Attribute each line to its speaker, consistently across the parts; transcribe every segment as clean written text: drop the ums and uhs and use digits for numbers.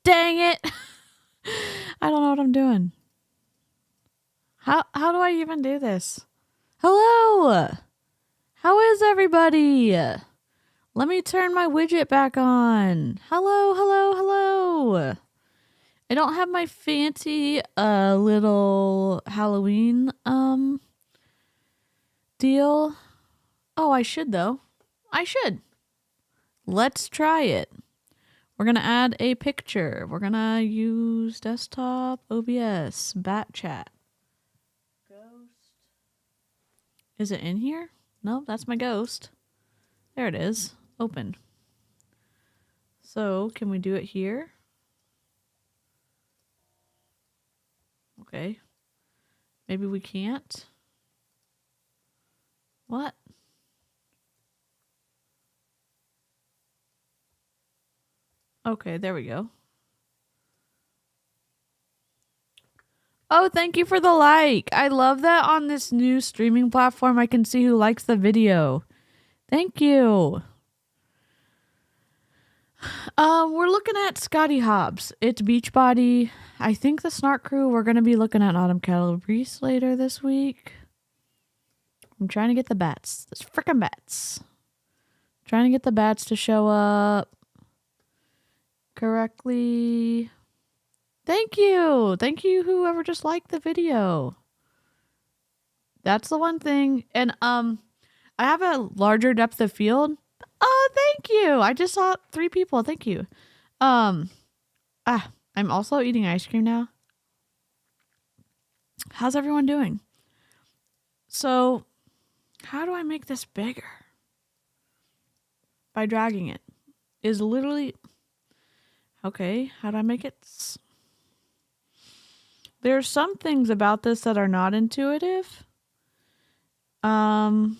Speaker 1: Dang it. I don't know what I'm doing. How do I even do this? Hello. How is everybody? Let me turn my widget back on. Hello. I don't have my fancy little Halloween deal. Oh, I should though. I should. Let's try it. We're going to add a picture. We're going to use desktop, OBS, bat chat. Ghost. Is it in here? No, that's my ghost. There it is. Open. So, can we do it here? Okay. Maybe we can't. What? Okay, there we go. Oh, thank you for the like. I love that on this new streaming platform I can see who likes the video. Thank you. We're looking at Scottie Hobbs. It's Beachbody. I think the Snark Crew, we're going to be looking at Autumn Calabrese later this week. I'm trying to get the bats. Those frickin' bats. Trying to get the bats to show up correctly. Thank you. Thank you, whoever just liked the video. That's the one thing. And I have a larger depth of field. Oh, thank you. I just saw 3 people. Thank you. I'm also eating ice cream now. How's everyone doing? So, how do I make this bigger? By dragging it. Is literally... Okay, how do I make it... There's some things about this that are not intuitive. And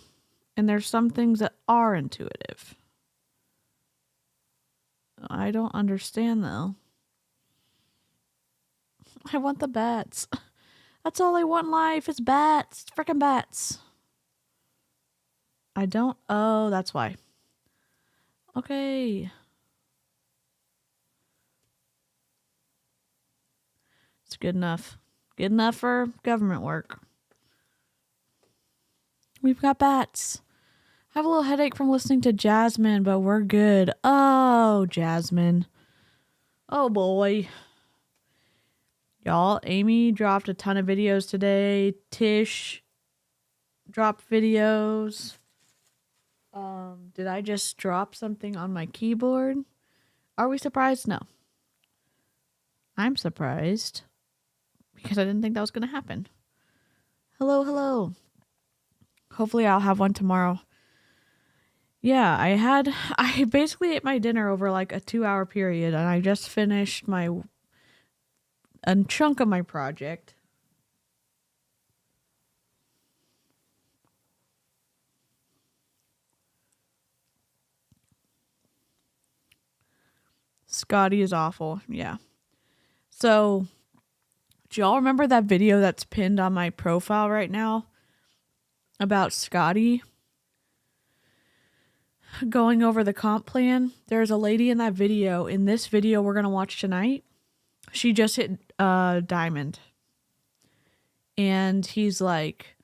Speaker 1: there's some things that are intuitive. I don't understand though. I want the bats. That's all I want in life is bats. Frickin' bats. I don't... Oh, that's why. Okay. It's good enough. Good enough for government work. We've got bats. I have a little headache from listening to Jasmine, but we're good. Oh, Jasmine. Oh, boy. Y'all, Amy dropped a ton of videos today. Tish dropped videos. Did I just drop something on my keyboard? Are we surprised? No. I'm surprised. Because I didn't think that was going to happen. Hello. Hopefully I'll have one tomorrow. Yeah, I basically ate my dinner over like a 2-hour period, and I just finished a chunk of my project. Scottie is awful. Yeah. So, do y'all remember that video that's pinned on my profile right now about Scottie going over the comp plan? There's a lady in that video. In this video we're going to watch tonight, she just hit diamond. And he's like,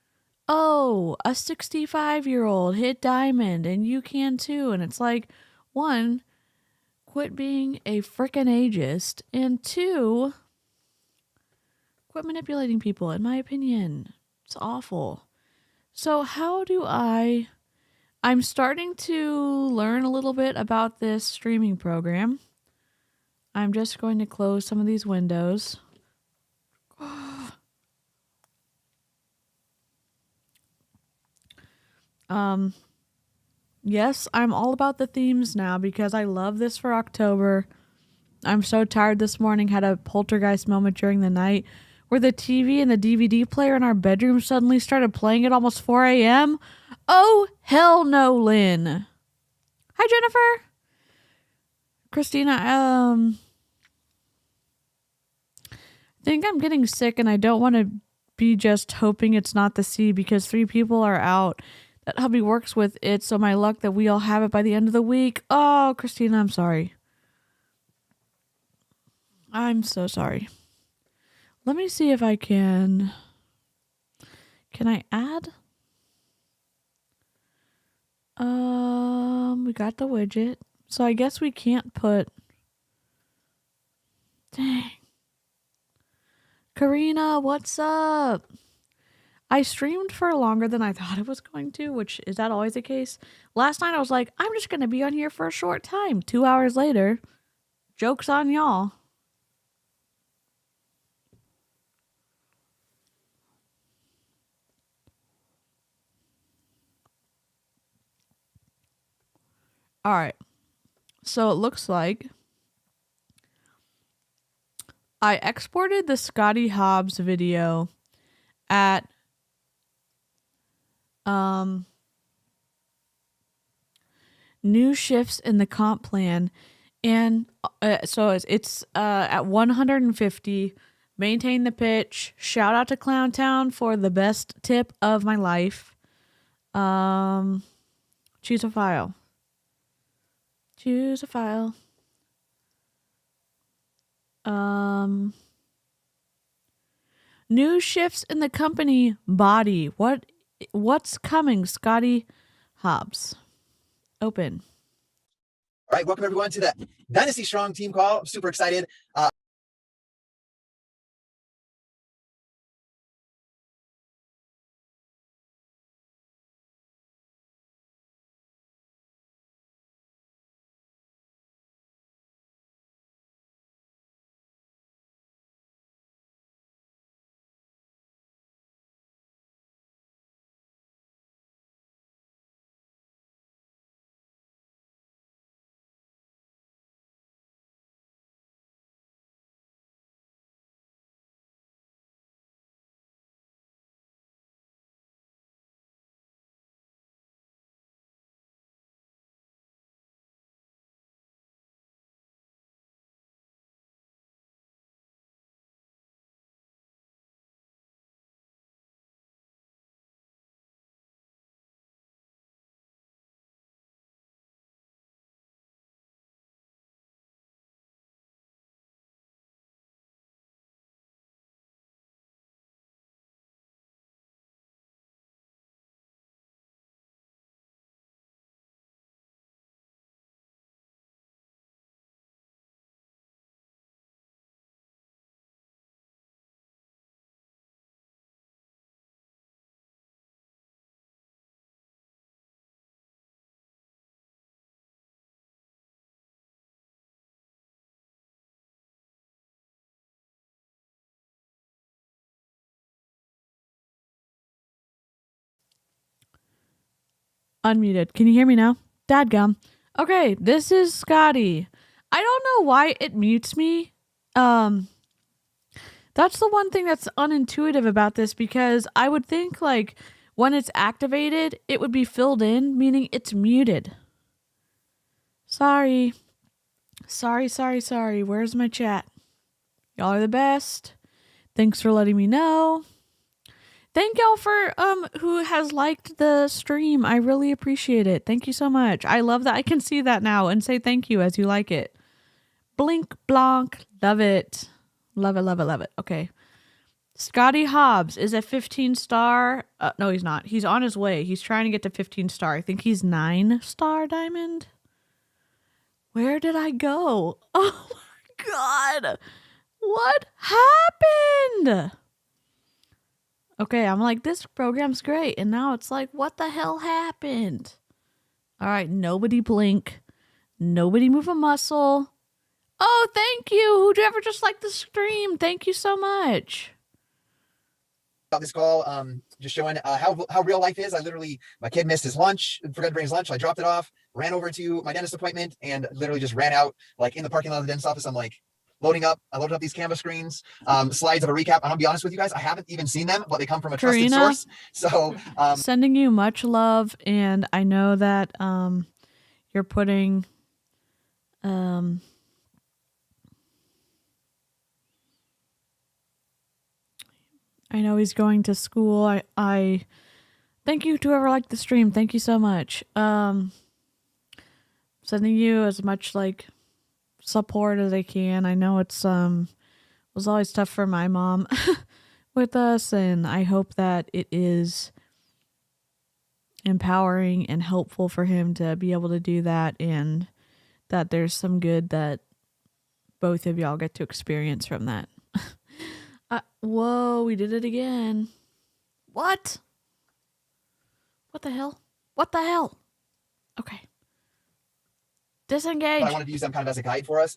Speaker 1: oh, a 65-year-old hit diamond and you can too. And it's like, 1, quit being a frickin' ageist. And 2, quit manipulating people, in my opinion. It's awful. So how do I'm starting to learn a little bit about this streaming program. I'm just going to close some of these windows. Yes, I'm all about the themes now because I love this for October. I'm so tired this morning. Had a poltergeist moment during the night where the TV and the DVD player in our bedroom suddenly started playing at almost 4 a.m. Oh, hell no, Lynn. Hi, Jennifer. Christina, I think I'm getting sick and I don't want to be just hoping it's not the C because 3 people are out that hubby works with it, so my luck that we all have it by the end of the week. Oh, Christina, I'm sorry. I'm so sorry. Let me see if I can. Can I add? We got the widget. So I guess we can't put. Dang. Karina, what's up? I streamed for longer than I thought it was going to, which is that always the case? Last night I was like, I'm just going to be on here for a short time. 2 hours later, joke's on y'all. All right. So it looks like I exported the Scottie Hobbs video at new shifts in the comp plan, and so it's at 150. Maintain the pitch. Shout out to Clowntown for the best tip of my life. Choose a file. Choose a file. New shifts in the company body. What's coming, Scotti Hobbs? Open.
Speaker 2: All right, welcome everyone to the Dynasty Strong team call. I'm super excited.
Speaker 1: Unmuted. Can you hear me now? Dadgum. Okay, this is Scotty. I don't know why it mutes me. That's the one thing that's unintuitive about this, because I would think like when it's activated, it would be filled in, meaning it's muted. Sorry. Sorry. Where's my chat? Y'all are the best. Thanks for letting me know. Thank y'all for who has liked the stream. I really appreciate it. Thank you so much. I love that I can see that now and say thank you as you like it. Blink, blonk. Love it. Love it. Okay. Scottie Hobbs is a 15-star. No, he's not. He's on his way. He's trying to get to 15-star. I think he's 9-star diamond. Where did I go? Oh my God. What happened? Okay, I'm like, this program's great. And now it's like, what the hell happened? All right, nobody blink. Nobody move a muscle. Oh, thank you. Whoever just liked the stream. Thank you so much.
Speaker 2: This call, just showing how real life is. My kid missed his lunch, forgot to bring his lunch. So I dropped it off, ran over to my dentist appointment, and literally just ran out like in the parking lot of the dentist office. I'm like, I loaded up these Canva screens, slides of a recap. I'm gonna be honest with you guys, I haven't even seen them, but they come from a trusted source. So
Speaker 1: sending you much love, and I know that you're putting I know he's going to school. I thank you to whoever liked the stream. Thank you so much. Sending you as much like support as I can. I know it's was always tough for my mom with us, and I hope that it is empowering and helpful for him to be able to do that, and that there's some good that both of y'all get to experience from that. Whoa, we did it again. What? What the hell? What the hell? Okay. Disengage.
Speaker 2: But I wanted to use them kind of as a guide for us.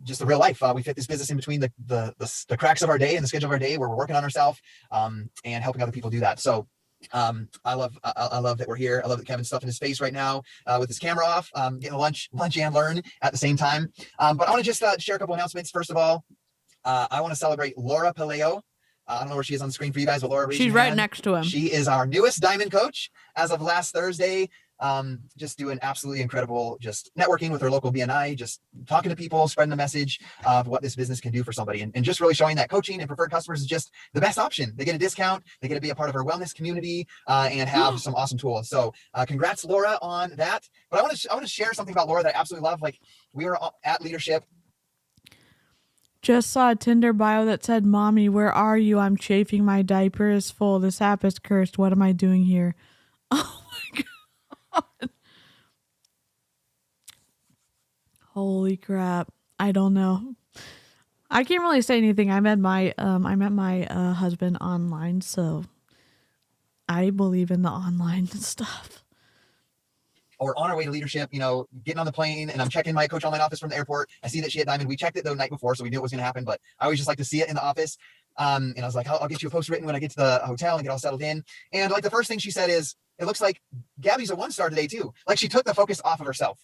Speaker 2: Just the real life. We fit this business in between the cracks of our day and the schedule of our day where we're working on ourselves and helping other people do that. So I love that we're here. I love that Kevin's stuffing his face right now with his camera off, getting lunch and learn at the same time. But I want to just share a couple announcements. First of all, I want to celebrate Laura Paleo. I don't know where she is on the screen for you guys, but Laura,
Speaker 1: she's right next to him.
Speaker 2: She is our newest diamond coach as of last Thursday. Just doing absolutely incredible, just networking with her local BNI, just talking to people, spreading the message of what this business can do for somebody, and just really showing that coaching and preferred customers is just the best option. They get a discount, they get to be a part of our wellness community, and have some awesome tools. So congrats, Laura, on that. But I want to share something about Laura that I absolutely love. Like, we were at Leadership.
Speaker 1: Just saw a Tinder bio that said, "Mommy, where are you? I'm chafing. My diaper is full. This app is cursed. What am I doing here?" Oh my God. Holy crap. I don't know. I can't really say anything. I met my husband online, so I believe in the online stuff.
Speaker 2: Or on our way to Leadership, getting on the plane, and I'm checking my coach online office from the airport. I see that she had diamond. We checked it the night before, so we knew it was going to happen, but I always just like to see it in the office. And I was like, I'll get you a post written when I get to the hotel and get all settled in. And like the first thing she said is, "It looks like Gabby's a 1-star today too." Like, she took the focus off of herself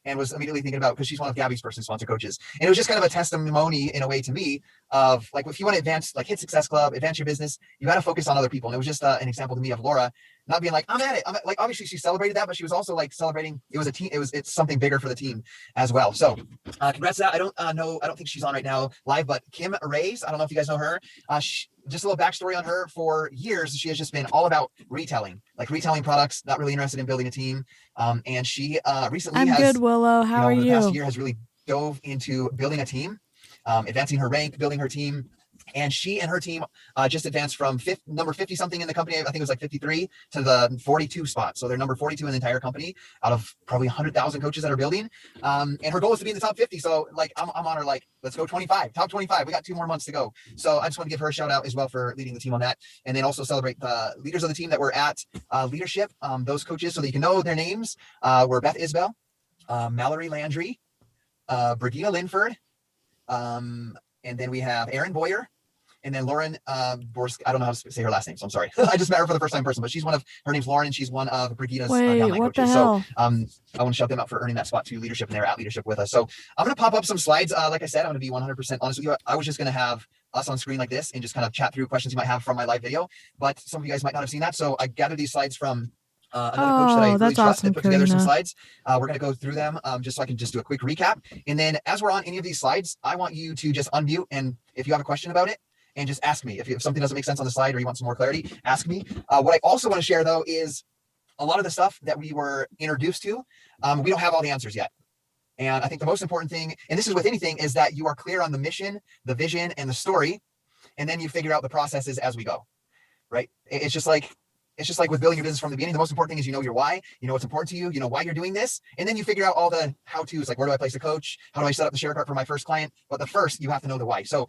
Speaker 2: and was immediately thinking about, because she's one of Gabby's person sponsor coaches. And it was just kind of a testimony in a way to me of, like, if you want to advance, like, hit Success Club, advance your business, you got to focus on other people. And it was just an example to me of Laura not being like, I'm at it. Like, obviously she celebrated that, but she was also like celebrating it was a team. It's something bigger for the team as well. So congrats to that. I don't think she's on right now live, but Kim Reyes, I don't know if you guys know her. Just a little backstory on her. For years, she has just been all about retailing products, not really interested in building a team. And she recently
Speaker 1: I'm good, Willow. How are you?
Speaker 2: The past year has really dove into building a team, advancing her rank, building her team. And she and her team just advanced from number 50 something in the company. I think it was like 53 to the 42 spot. So they're number 42 in the entire company out of probably 100,000 coaches that are building. And her goal is to be in the top 50. So like, I'm on her, like, let's go 25, top 25. We got 2 more months to go. So I just want to give her a shout out as well for leading the team on that. And then also celebrate the leaders of the team that were at Leadership. Those coaches, so that you can know their names, were Beth Isbell, Mallory Landry, Brigida Linford, and then we have Erin Boyer, and then Lauren Borsk. I don't know how to say her last name, so I'm sorry. I just met her for the first time in person, but her name's Lauren, and she's one of Brigida's downline coaches. So I want to shout them out for earning that spot to Leadership, and they're at Leadership with us. So I'm going to pop up some slides. Like I said, I'm going to be 100% honest with you. I was just going to have us on screen like this and just kind of chat through questions you might have from my live video, but some of you guys might not have seen that. So I gathered these slides from another coach that I really trust and put together some slides. We're going to go through them just so I can just do a quick recap. And then as we're on any of these slides, I want you to just unmute, and if you have a question about it, and just ask me. If something doesn't make sense on the slide or you want some more clarity, ask me. What I also want to share, though, is a lot of the stuff that we were introduced to, we don't have all the answers yet. And I think the most important thing, and this is with anything, is that you are clear on the mission, the vision, and the story, and then you figure out the processes as we go, right? It's just like with building your business from the beginning. The most important thing is you know your why, you know what's important to you, you know why you're doing this, and then you figure out all the how-tos, like where do I place a coach? How do I set up the share cart for my first client? But the first, you have to know the why. So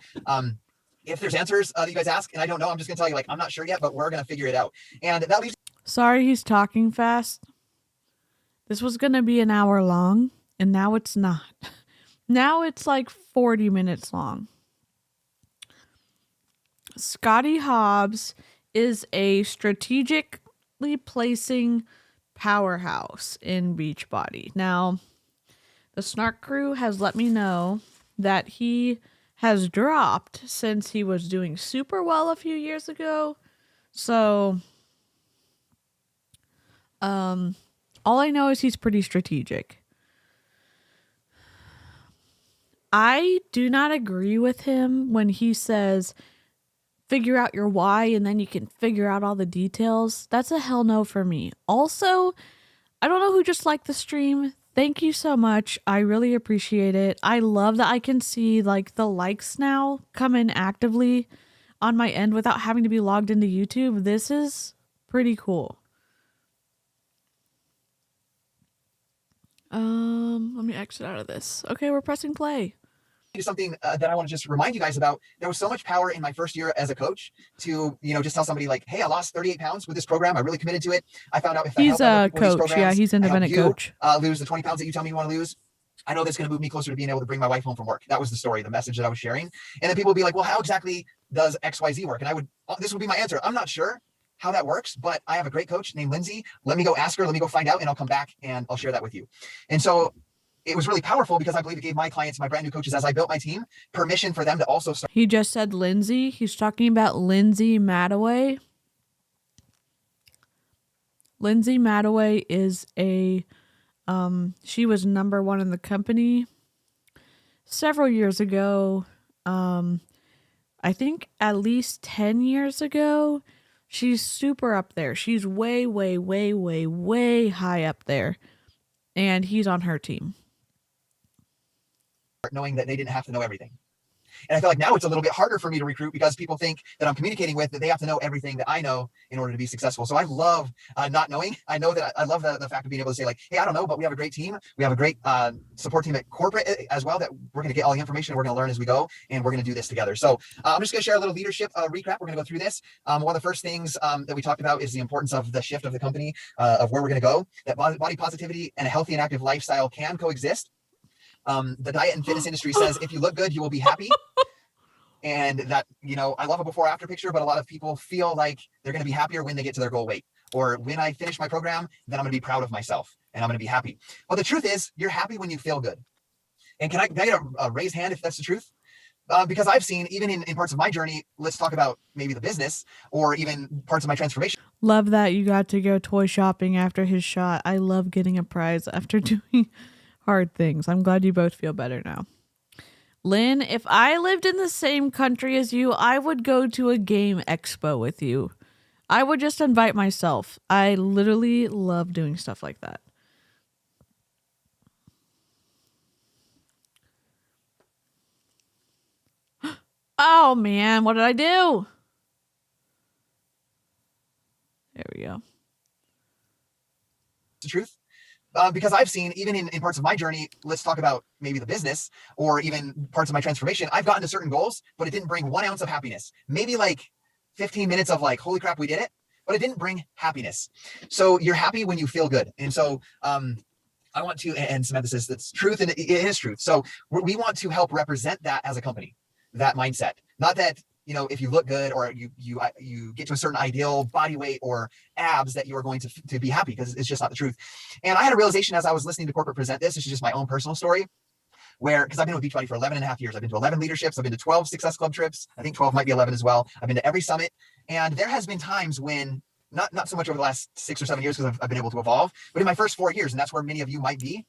Speaker 2: if there's answers that you guys ask and I don't know, I'm just going to tell you, like, I'm not sure yet, but we're going to figure it out. And that leaves...
Speaker 1: Sorry, he's talking fast. This was going to be an hour long, and now it's not. Now it's like 40 minutes long. Scottie Hobbs is a strategically placing powerhouse in Beachbody. Now, the Snark crew has let me know that he has dropped since he was doing super well a few years ago. So, all I know is he's pretty strategic. I do not agree with him when he says, figure out your why and then you can figure out all the details. That's a hell no for me. Also, I don't know who just liked the stream. Thank you so much. I really appreciate it. I love that I can see like the likes now come in actively on my end without having to be logged into YouTube. This is pretty cool. Let me exit out of this. Okay, we're pressing play.
Speaker 2: Is something that I want to just remind you guys about. There was so much power in my first year as a coach to, just tell somebody like, hey, I lost 38 pounds with this program. I really committed to it. I found out if I
Speaker 1: He's
Speaker 2: help other
Speaker 1: a
Speaker 2: people with these
Speaker 1: coach.
Speaker 2: programs,
Speaker 1: Yeah, he's
Speaker 2: I help
Speaker 1: independent
Speaker 2: you
Speaker 1: coach.
Speaker 2: lose the 20 pounds that you tell me you want to lose. I know that's going to move me closer to being able to bring my wife home from work. That was the story, the message that I was sharing. And then people would be like, well, how exactly does XYZ work? And this would be my answer. I'm not sure how that works, but I have a great coach named Lindsay. Let me go ask her. Let me go find out, and I'll come back and I'll share that with you. And so it was really powerful because I believe it gave my clients, my brand new coaches, as I built my team, permission for them to also start.
Speaker 1: He just said Lindsay. He's talking about Lindsay Madaway. Lindsay Madaway is she was number 1 in the company several years ago. I think at least 10 years ago. She's super up there. She's way, way, way, way, way high up there. And he's on her team.
Speaker 2: Knowing that they didn't have to know everything. And I feel like now it's a little bit harder for me to recruit because people think that I'm communicating with that they have to know everything that I know in order to be successful. So I love not knowing. I know that I love the fact of being able to say like, hey, I don't know, but we have a great team. We have a great support team at corporate as well that we're going to get all the information. We're going to learn as we go, and we're going to do this together. So I'm just going to share a little leadership recap. We're going to go through this. One of the first things that we talked about is the importance of the shift of the company, of where we're going to go, that body positivity and a healthy and active lifestyle can coexist. The diet and fitness industry says if you look good, you will be happy. And that, I love a before after picture, but a lot of people feel like they're going to be happier when they get to their goal weight, or when I finish my program, then I'm going to be proud of myself and I'm going to be happy. Well, the truth is you're happy when you feel good. And can I get a raised hand if that's the truth? Because I've seen even in parts of my journey, let's talk about maybe the business or even parts of my transformation.
Speaker 1: Love that you got to go toy shopping after his shot. I love getting a prize after doing hard things. I'm glad you both feel better now. Lynn, if I lived in the same country as you, I would go to a game expo with you. I would just invite myself. I literally love doing stuff like that. Oh man, what did I do? There we go.
Speaker 2: The truth. Because I've seen even in parts of my journey, let's talk about maybe the business or even parts of my transformation, I've gotten to certain goals, but it didn't bring 1 ounce of happiness. Maybe like 15 minutes of like, holy crap, we did it, but it didn't bring happiness. So you're happy when you feel good. And so I want to, and Samantha that's truth, and it is truth. So we want to help represent that as a company, that mindset. Not that, if you look good or you get to a certain ideal body weight or abs that you are going to be happy, because it's just not the truth. And I had a realization as I was listening to corporate present this is just my own personal story, because I've been with Beachbody for 11 and a half years. I've been to 11 leaderships. I've been to 12 Success Club trips. I think 12 might be 11 as well. I've been to every summit. And there has been times when, not so much over the last 6 or 7 years, because I've been able to evolve, but in my first 4 years, and that's where many of you might be,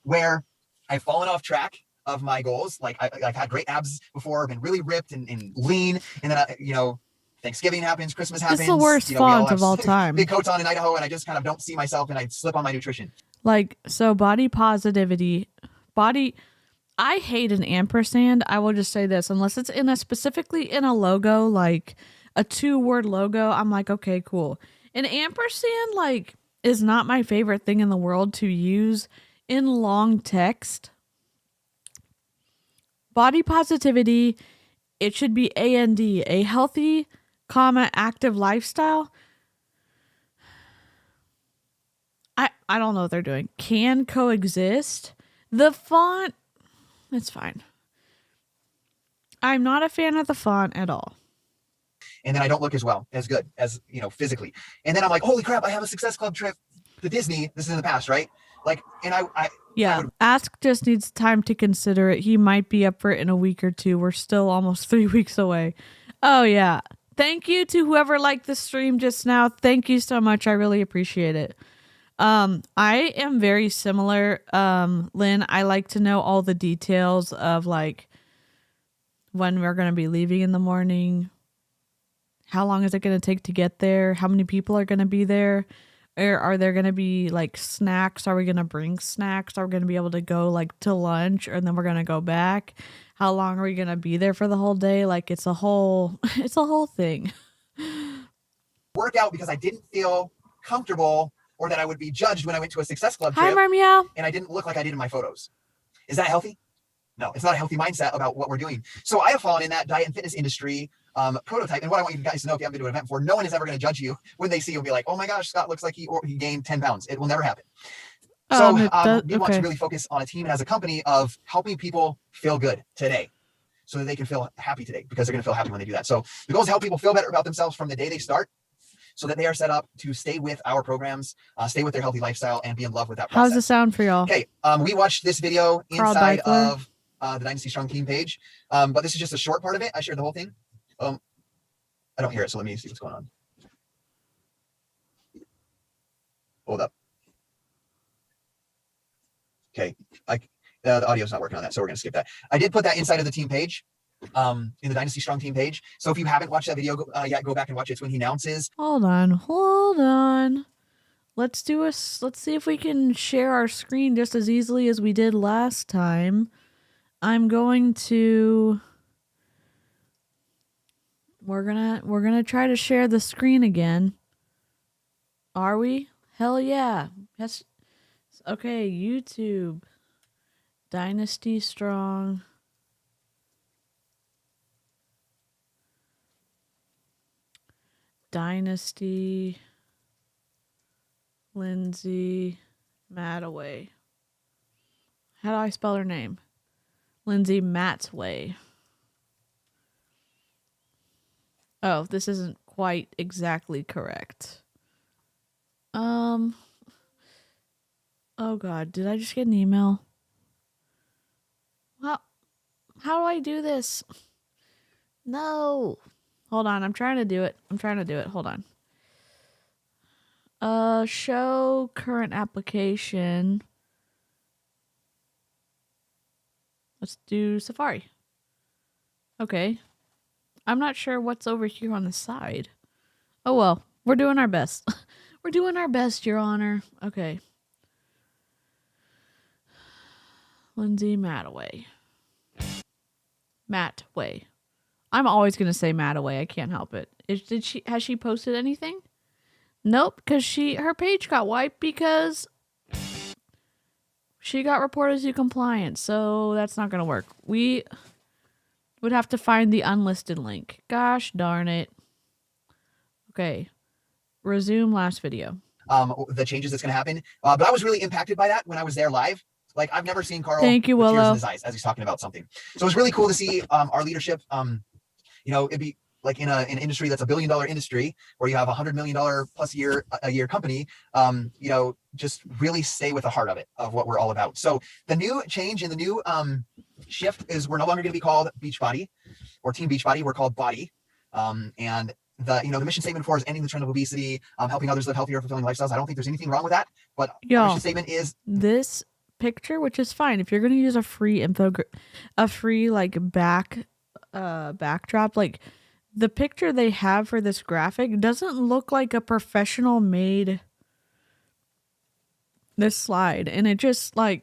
Speaker 2: where I've fallen off track of my goals. Like I've had great abs before, been really ripped and lean. And then, Thanksgiving happens, Christmas happens.
Speaker 1: It's the worst font of all time.
Speaker 2: Big coats on in Idaho, and I just kind of don't see myself, and I slip on my nutrition.
Speaker 1: So body positivity, I hate an ampersand. I will just say this, unless it's specifically in a logo, like a 2-word logo, I'm like, okay, cool. An ampersand, is not my favorite thing in the world to use in long text. Body positivity, it should be AND, a healthy, active lifestyle. I don't know what they're doing. Can coexist. The font, it's fine. I'm not a fan of the font at all.
Speaker 2: And then I don't look as good as, physically. And then I'm like, holy crap, I have a Success Club trip to Disney. This is in the past, right?
Speaker 1: Ask just needs time to consider it. He might be up for it in a week or two. We're still almost 3 weeks away. Oh yeah. Thank you to whoever liked the stream just now. Thank you so much. I really appreciate it. I am very similar. Lynn, I like to know all the details of when we're going to be leaving in the morning. How long is it going to take to get there? How many people are going to be there? Are there going to be like snacks? Are we going to bring snacks? Are we going to be able to go like to lunch and then we're going to go back? How long are we going to be there for the whole day? Like it's a whole thing.
Speaker 2: Workout because I didn't feel comfortable or that I would be judged when I went to a Success Club
Speaker 1: Hi,
Speaker 2: trip
Speaker 1: Marmeow.
Speaker 2: and I didn't look like I did in my photos. Is that healthy? No, it's not a healthy mindset about what we're doing. So I have fallen in that diet and fitness industry prototype. And what I want you guys to know, if you haven't been to an event before, no one is ever going to judge you when they see you and be like, oh my gosh, Scott looks like he gained 10 pounds. It will never happen. So we want to really focus on a team and as a company of helping people feel good today so that they can feel happy today, because they're going to feel happy when they do that. So the goal is to help people feel better about themselves from the day they start, so that they are set up to stay with our programs, stay with their healthy lifestyle, and be in love with that process.
Speaker 1: How's the sound for y'all?
Speaker 2: Okay, we watched this video inside of the Dynasty Strong Team page, but this is just a short part of it. I shared the whole thing. I don't hear it, so let me see what's going on. Hold up. Okay, the audio's not working on that, so we're going to skip that. I did put that inside of the team page. In the Dynasty Strong Team page. So if you haven't watched that video yet, go back and watch it. It's when he announces.
Speaker 1: Hold on. Let's see if we can share our screen just as easily as we did last time. I'm going to. We're gonna try to share the screen again. Are we? Hell yeah. Yes. Okay, YouTube. Dynasty Strong. Dynasty Lindsay Mataway. How do I spell her name? Lindsay Matway. Oh, this isn't quite exactly correct. Oh God, did I just get an email? How do I do this? No. Hold on, I'm trying to do it. Hold on. Show current application. Let's do Safari. Okay. I'm not sure what's over here on the side. Oh well, we're doing our best. We're doing our best, Your Honor. Okay. Lindsay Mataway. Matway. I'm always gonna say Mataway. I can't help it. Has she posted anything? Nope, because her page got wiped because she got reported to compliance. So that's not gonna work. We would have to find the unlisted link. Gosh darn it. Okay. Resume last video.
Speaker 2: The changes that's gonna happen. But I was really impacted by that when I was there live. Like I've never seen Carl
Speaker 1: Thank you,
Speaker 2: with
Speaker 1: Willow.
Speaker 2: tears in his eyes as he's talking about something. So it's really cool to see our leadership. It'd be like in an industry that's $1 billion industry where you have $100 million plus a year company, just really stay with the heart of it, of what we're all about. So the new change in the new shift is we're no longer going to be called Beachbody or Team Beachbody. We're called Bodi. And the mission statement for is ending the trend of obesity, helping others live healthier, fulfilling lifestyles. I don't think there's anything wrong with that, but our mission statement is
Speaker 1: this picture, which is fine if you're going to use a free backdrop, like the picture they have for this graphic doesn't look like a professional made this slide, and it just like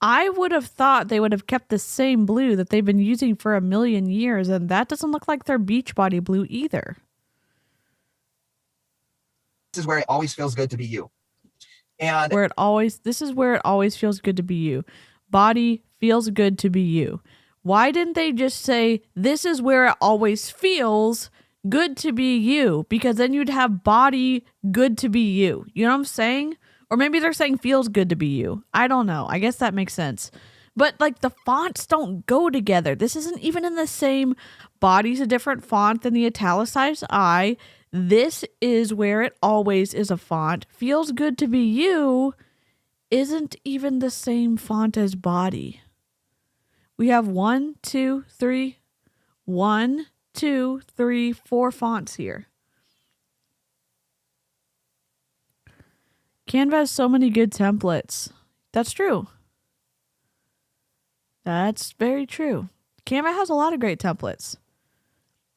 Speaker 1: I would have thought they would have kept the same blue that they've been using for 1,000,000 years, and that doesn't look like their Beachbody blue either.
Speaker 2: This is where it always feels good to be you. And
Speaker 1: this is where it always feels good to be you. Body feels good to be you. Why didn't they just say, this is where it always feels good to be you? Because then you'd have body good to be you. You know what I'm saying? Or maybe they're saying feels good to be you. I don't know. I guess that makes sense. But like the fonts don't go together. This isn't even in the same body's a different font than the italicized I. This is where it always is a font. Feels good to be you isn't even the same font as body. We have 1, 2, 3, 1, 2, 3, 4 fonts here. Canva has so many good templates. That's true. That's very true. Canva has a lot of great templates.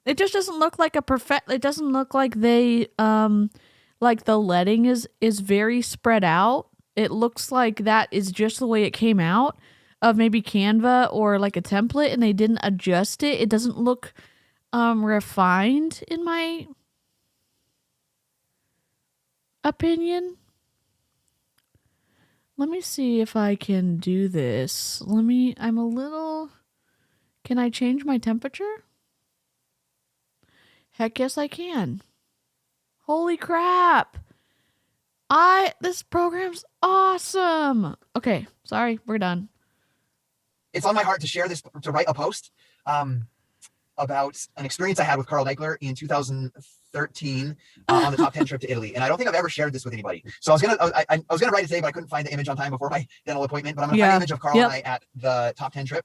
Speaker 1: It just doesn't look like a perfect. It doesn't look like they like the leading is very spread out. It looks like that is just the way it came out of maybe Canva or like a template, and they didn't adjust it. It doesn't look refined in my opinion. Let me see if I can do this. I'm a little, can I change my temperature? Heck yes, I can. Holy crap. This program's awesome. Okay, sorry, we're done.
Speaker 2: It's on my heart to share this, to write a post about an experience I had with Carl Deichler in 2013 on the top 10 trip to Italy. And I don't think I've ever shared this with anybody. So I was gonna write it today, but I couldn't find the image on time before my dental appointment. But I'm gonna find the image of Carl and I at the top 10 trip.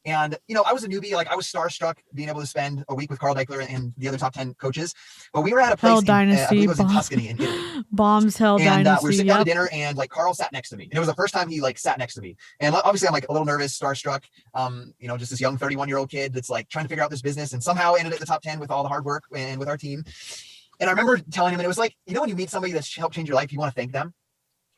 Speaker 2: And, you know, I was a newbie. Like, I was starstruck being able to spend a week with Carl Deichler and the other top 10 coaches. But we were at a place, I believe it was in Tuscany in Italy.
Speaker 1: Bombs Hell Dynasty.
Speaker 2: And we were sitting down to dinner, and like Carl sat next to me. And it was the first time he like sat next to me. And obviously I'm like a little nervous, starstruck. You know, just this young 31-year-old kid that's like trying to figure out this business, and somehow ended at the top 10 with all the hard work and with our team. And I remember telling him, and it was like, you know, when you meet somebody that's helped change your life, you want to thank them.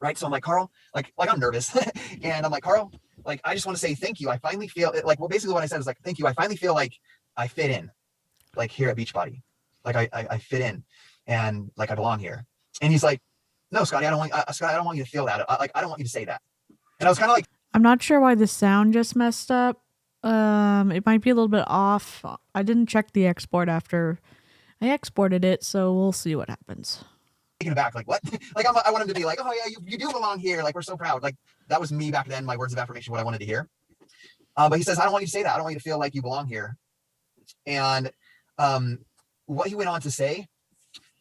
Speaker 2: Right. So I'm like, Carl, like I'm nervous. And I'm like, Carl, like, I just want to say thank you. I finally feel like, well, basically what I said is like, thank you. I finally feel like I fit in, like here at Beachbody. Like I fit in and like I belong here. And he's like, no, Scotty, I don't want you to feel that. I don't want you to say that. And I was kind of like,
Speaker 1: I'm not sure why the sound just messed up. It might be a little bit off. I didn't check the export after I exported it, so we'll see what happens.
Speaker 2: Taken aback, like what? Like I want him to be like, oh yeah, you do belong here. Like we're so proud. Like that was me back then. My words of affirmation, what I wanted to hear. But he says, I don't want you to say that. I don't want you to feel like you belong here. And what he went on to say,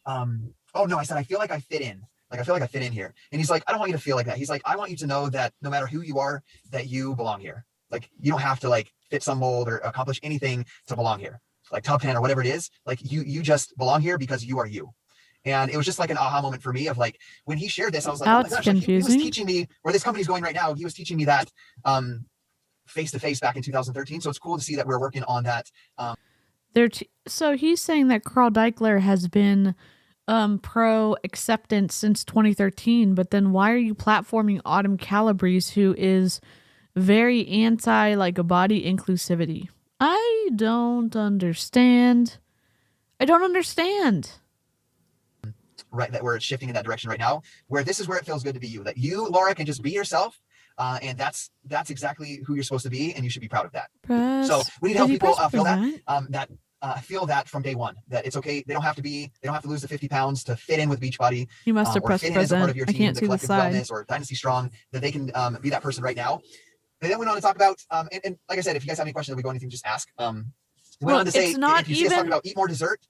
Speaker 2: oh no, I said, I feel like I fit in. Like I feel like I fit in here. And he's like, I don't want you to feel like that. He's like, I want you to know that no matter who you are, that you belong here. Like you don't have to like fit some mold or accomplish anything to belong here. Like top 10 or whatever it is. Like you just belong here because you are you. And it was just like an aha moment for me of like, when he shared this, I was like, oh my gosh, like, he was teaching me where this company's going right now. He was teaching me that face-to-face back in 2013. So it's cool to see that we're working on that.
Speaker 1: So he's saying that Carl Deichler has been pro acceptance since 2013, but then why are you platforming Autumn Calabrese, who is very anti like a body inclusivity? I don't understand.
Speaker 2: Right, that we're shifting in that direction right now, where this is where it feels good to be you, that you, Laura, can just be yourself, and that's exactly who you're supposed to be, and you should be proud of that. So we need to help people feel that from day one, that it's okay. They don't have to lose the 50 pounds to fit in with Beachbody.
Speaker 1: You must have pressed present. As a part of your team, I can't see the side.
Speaker 2: Wellness or Dynasty Strong, that they can be that person right now. And then went on to talk about, and like I said, if you guys have any questions, we go anything, just ask. Went on to say, if you see us talking about eat more dessert.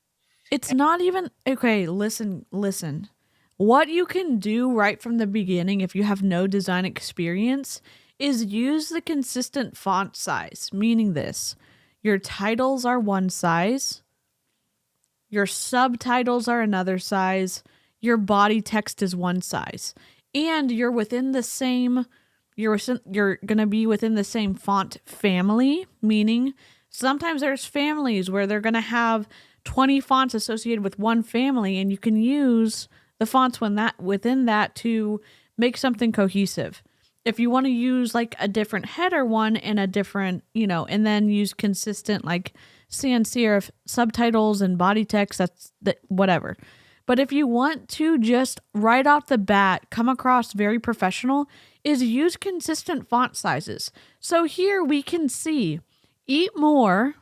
Speaker 1: It's not even, okay, listen. What you can do right from the beginning, if you have no design experience, is use the consistent font size, meaning this. Your titles are one size. Your subtitles are another size. Your body text is one size. And you're within the same, you're going to be within the same font family, meaning sometimes there's families where they're going to have 20 fonts associated with one family, and you can use the fonts within that to make something cohesive. If you want to use like a different header one and a different, and then use consistent like sans serif subtitles and body text, that's whatever. But if you want to just right off the bat come across very professional, is use consistent font sizes. So here we can see eat more.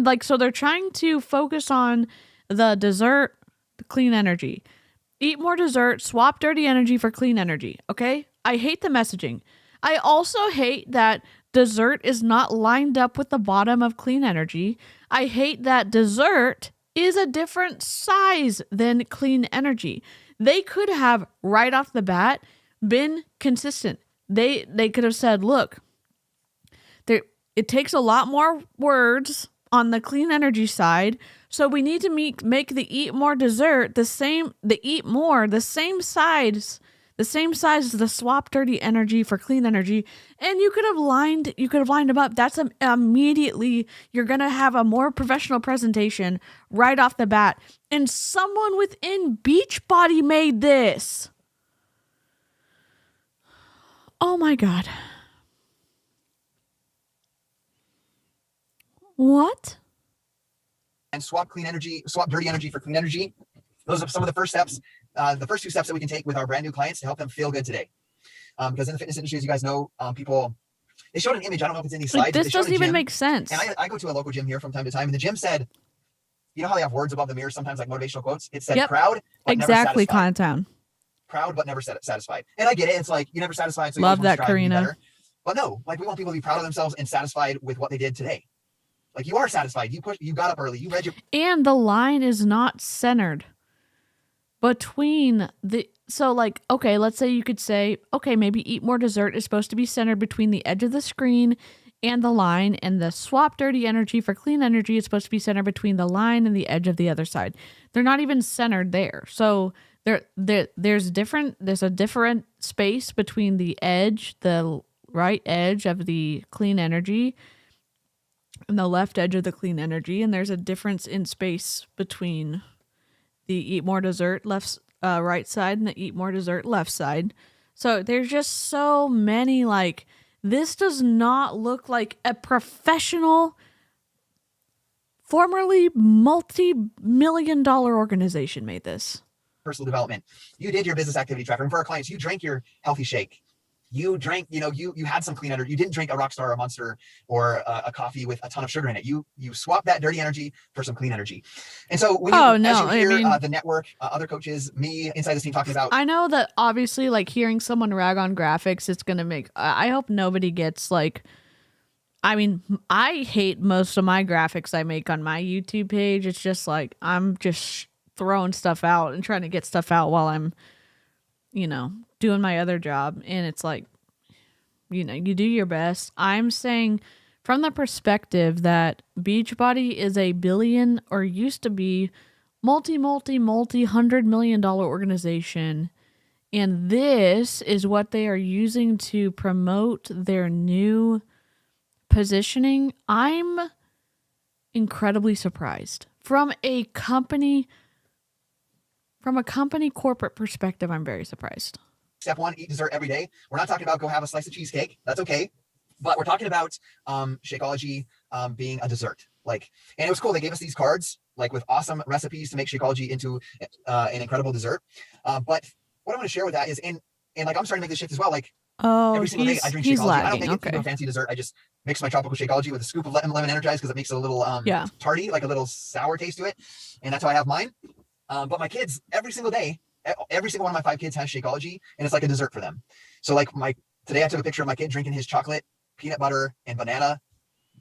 Speaker 1: Like, so they're trying to focus on the dessert, the clean energy. Eat more dessert, swap dirty energy for clean energy. Okay? I hate the messaging. I also hate that dessert is not lined up with the bottom of clean energy. I hate that dessert is a different size than clean energy. They could have right off the bat been consistent. They could have said, look, it takes a lot more words on the clean energy side, so we need to make the eat more dessert the same size the same size as the swap dirty energy for clean energy, and you could have lined them up. That's immediately you're gonna have a more professional presentation right off the bat. And someone within Beachbody made this. Oh my God. What?
Speaker 2: And swap dirty energy for clean energy. Those are some of the first steps, the first 2 steps that we can take with our brand new clients to help them feel good today. Because in the fitness industry, as you guys know, people, they showed an image. I don't know if it's in these slides.
Speaker 1: This doesn't even make sense.
Speaker 2: And I go to a local gym here from time to time, and the gym said, you know how they have words above the mirror, sometimes like motivational quotes? It said, proud, but
Speaker 1: exactly,
Speaker 2: never satisfied.
Speaker 1: Clowntown.
Speaker 2: Proud, but never satisfied. And I get it. It's like, you're never satisfied. So you
Speaker 1: love that, Karina.
Speaker 2: But no, like we want people to be proud of themselves and satisfied with what they did today. Like you are satisfied. You got up early. You read your...
Speaker 1: And the line is not centered between the... So like, okay, let's say you could say, okay, maybe eat more dessert is supposed to be centered between the edge of the screen and the line, and the swap dirty energy for clean energy is supposed to be centered between the line and the edge of the other side. They're not even centered there. So there's a different space between the edge, the right edge of the clean energy, and the left edge of the clean energy, and there's a difference in space between the eat more dessert right side and the eat more dessert left side. So there's just so many, like, this does not look like a professional, formerly multi-million-dollar organization made this.
Speaker 2: Personal development. You did your business activity tracker, and for our clients, you drank your healthy shake. You drank, you had some clean energy. You didn't drink a Rockstar or a Monster or a coffee with a ton of sugar in it. You swapped that dirty energy for some clean energy. And so when as you hear the network, other coaches, me, inside this team talking about...
Speaker 1: I know that obviously, like, hearing someone rag on graphics, it's going to make... I hope nobody gets, like... I mean, I hate most of my graphics I make on my YouTube page. It's just like, I'm just throwing stuff out and trying to get stuff out while I'm, doing my other job. And it's like, you do your best. I'm saying from the perspective that Beachbody is a billion, or used to be, multi $100 million organization. And this is what they are using to promote their new positioning. I'm incredibly surprised. From a company corporate perspective, I'm very surprised.
Speaker 2: Step 1, eat dessert every day. We're not talking about go have a slice of cheesecake. That's okay. But we're talking about Shakeology being a dessert. Like, and it was cool. They gave us these cards, like, with awesome recipes to make Shakeology into an incredible dessert. But what I want to share with that is, and like, I'm starting to make this shift as well. Like, every single day I drink Shakeology. I don't make it into a fancy dessert. I just mix my tropical Shakeology with a scoop of lemon Energize, because it makes it a little tarty, like a little sour taste to it. And that's how I have mine. But my kids, every single day, every single one of my 5 kids has Shakeology, and it's like a dessert for them. So like today I took a picture of my kid drinking his chocolate, peanut butter, and banana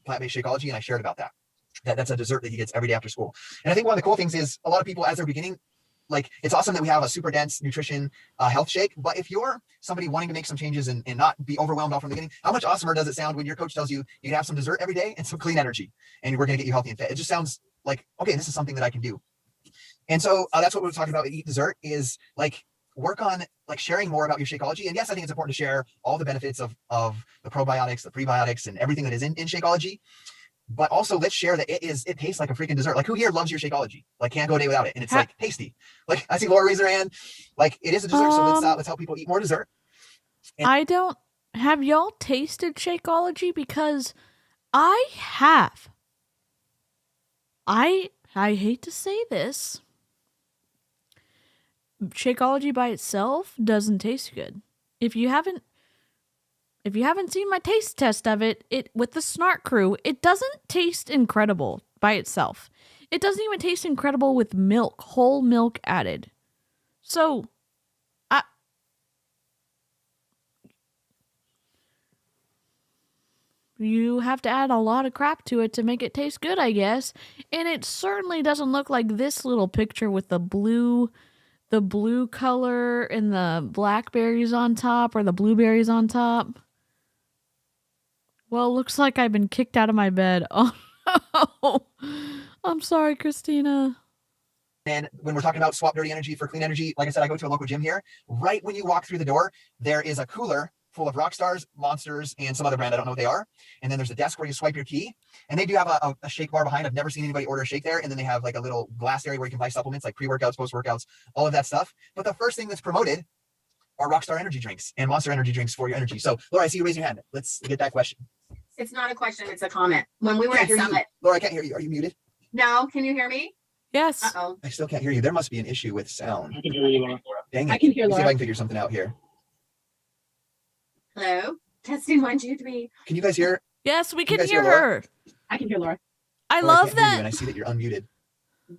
Speaker 2: plant-based Shakeology, and I shared about that. That's a dessert that he gets every day after school. And I think one of the cool things is, a lot of people, as they're beginning, like, it's awesome that we have a super dense nutrition health shake, but if you're somebody wanting to make some changes and not be overwhelmed all from the beginning, how much awesomer does it sound when your coach tells you you can have some dessert every day and some clean energy, and we're going to get you healthy and fit? It just sounds like, okay, this is something that I can do. And so that's what we're talking about with Eat Dessert, is like, work on like sharing more about your Shakeology. And yes, I think it's important to share all the benefits of the probiotics, the prebiotics, and everything that is in Shakeology. But also, let's share that it tastes like a freaking dessert. Like, who here loves your Shakeology? Like, can't go a day without it. And it's like tasty. Like, I see Laura raise her hand. Like, it is a dessert. So let's help people eat more dessert. And
Speaker 1: have y'all tasted Shakeology? Because I have. I hate to say this. Shakeology by itself doesn't taste good. If you haven't seen my taste test of it with the Snark crew, it doesn't taste incredible by itself. It doesn't even taste incredible with milk, whole milk added. So, you have to add a lot of crap to it to make it taste good, I guess. And it certainly doesn't look like this little picture with the blue color and the blackberries on top, or the blueberries on top. Well, it looks like I've been kicked out of my bed. Oh, no. I'm sorry, Christina.
Speaker 2: And when we're talking about swap dirty energy for clean energy, like I said, I go to a local gym here. Right when you walk through the door, there is a cooler full of Rockstars, Monsters, and some other brand. I don't know what they are. And then there's a desk where you swipe your key. And they do have a shake bar behind. I've never seen anybody order a shake there. And then they have like a little glass area where you can buy supplements like pre-workouts, post-workouts, all of that stuff. But the first thing that's promoted are Rockstar energy drinks and Monster energy drinks for your energy. So Laura, I see you raise your hand. Let's get that question.
Speaker 3: It's not a question, it's a comment. When we were at Summit.
Speaker 2: Laura, I can't hear you. Are you muted?
Speaker 3: No, can you hear me?
Speaker 1: Yes.
Speaker 3: Uh-oh.
Speaker 2: I still can't hear you. There must be an issue with sound.
Speaker 4: I can hear you, Laura.
Speaker 2: Dang it.
Speaker 4: I can hear
Speaker 2: Let's see if I
Speaker 4: Laura.
Speaker 2: can figure something out here.
Speaker 3: Hello? Testing 1, 2, 3.
Speaker 2: Can you guys hear?
Speaker 1: Yes, we
Speaker 2: Can you
Speaker 1: can
Speaker 2: guys
Speaker 1: hear
Speaker 2: hear Laura?
Speaker 1: her.
Speaker 4: I can hear Laura.
Speaker 1: I
Speaker 2: Laura,
Speaker 1: love
Speaker 2: can't hear you, and I
Speaker 1: that.
Speaker 2: see that you're unmuted.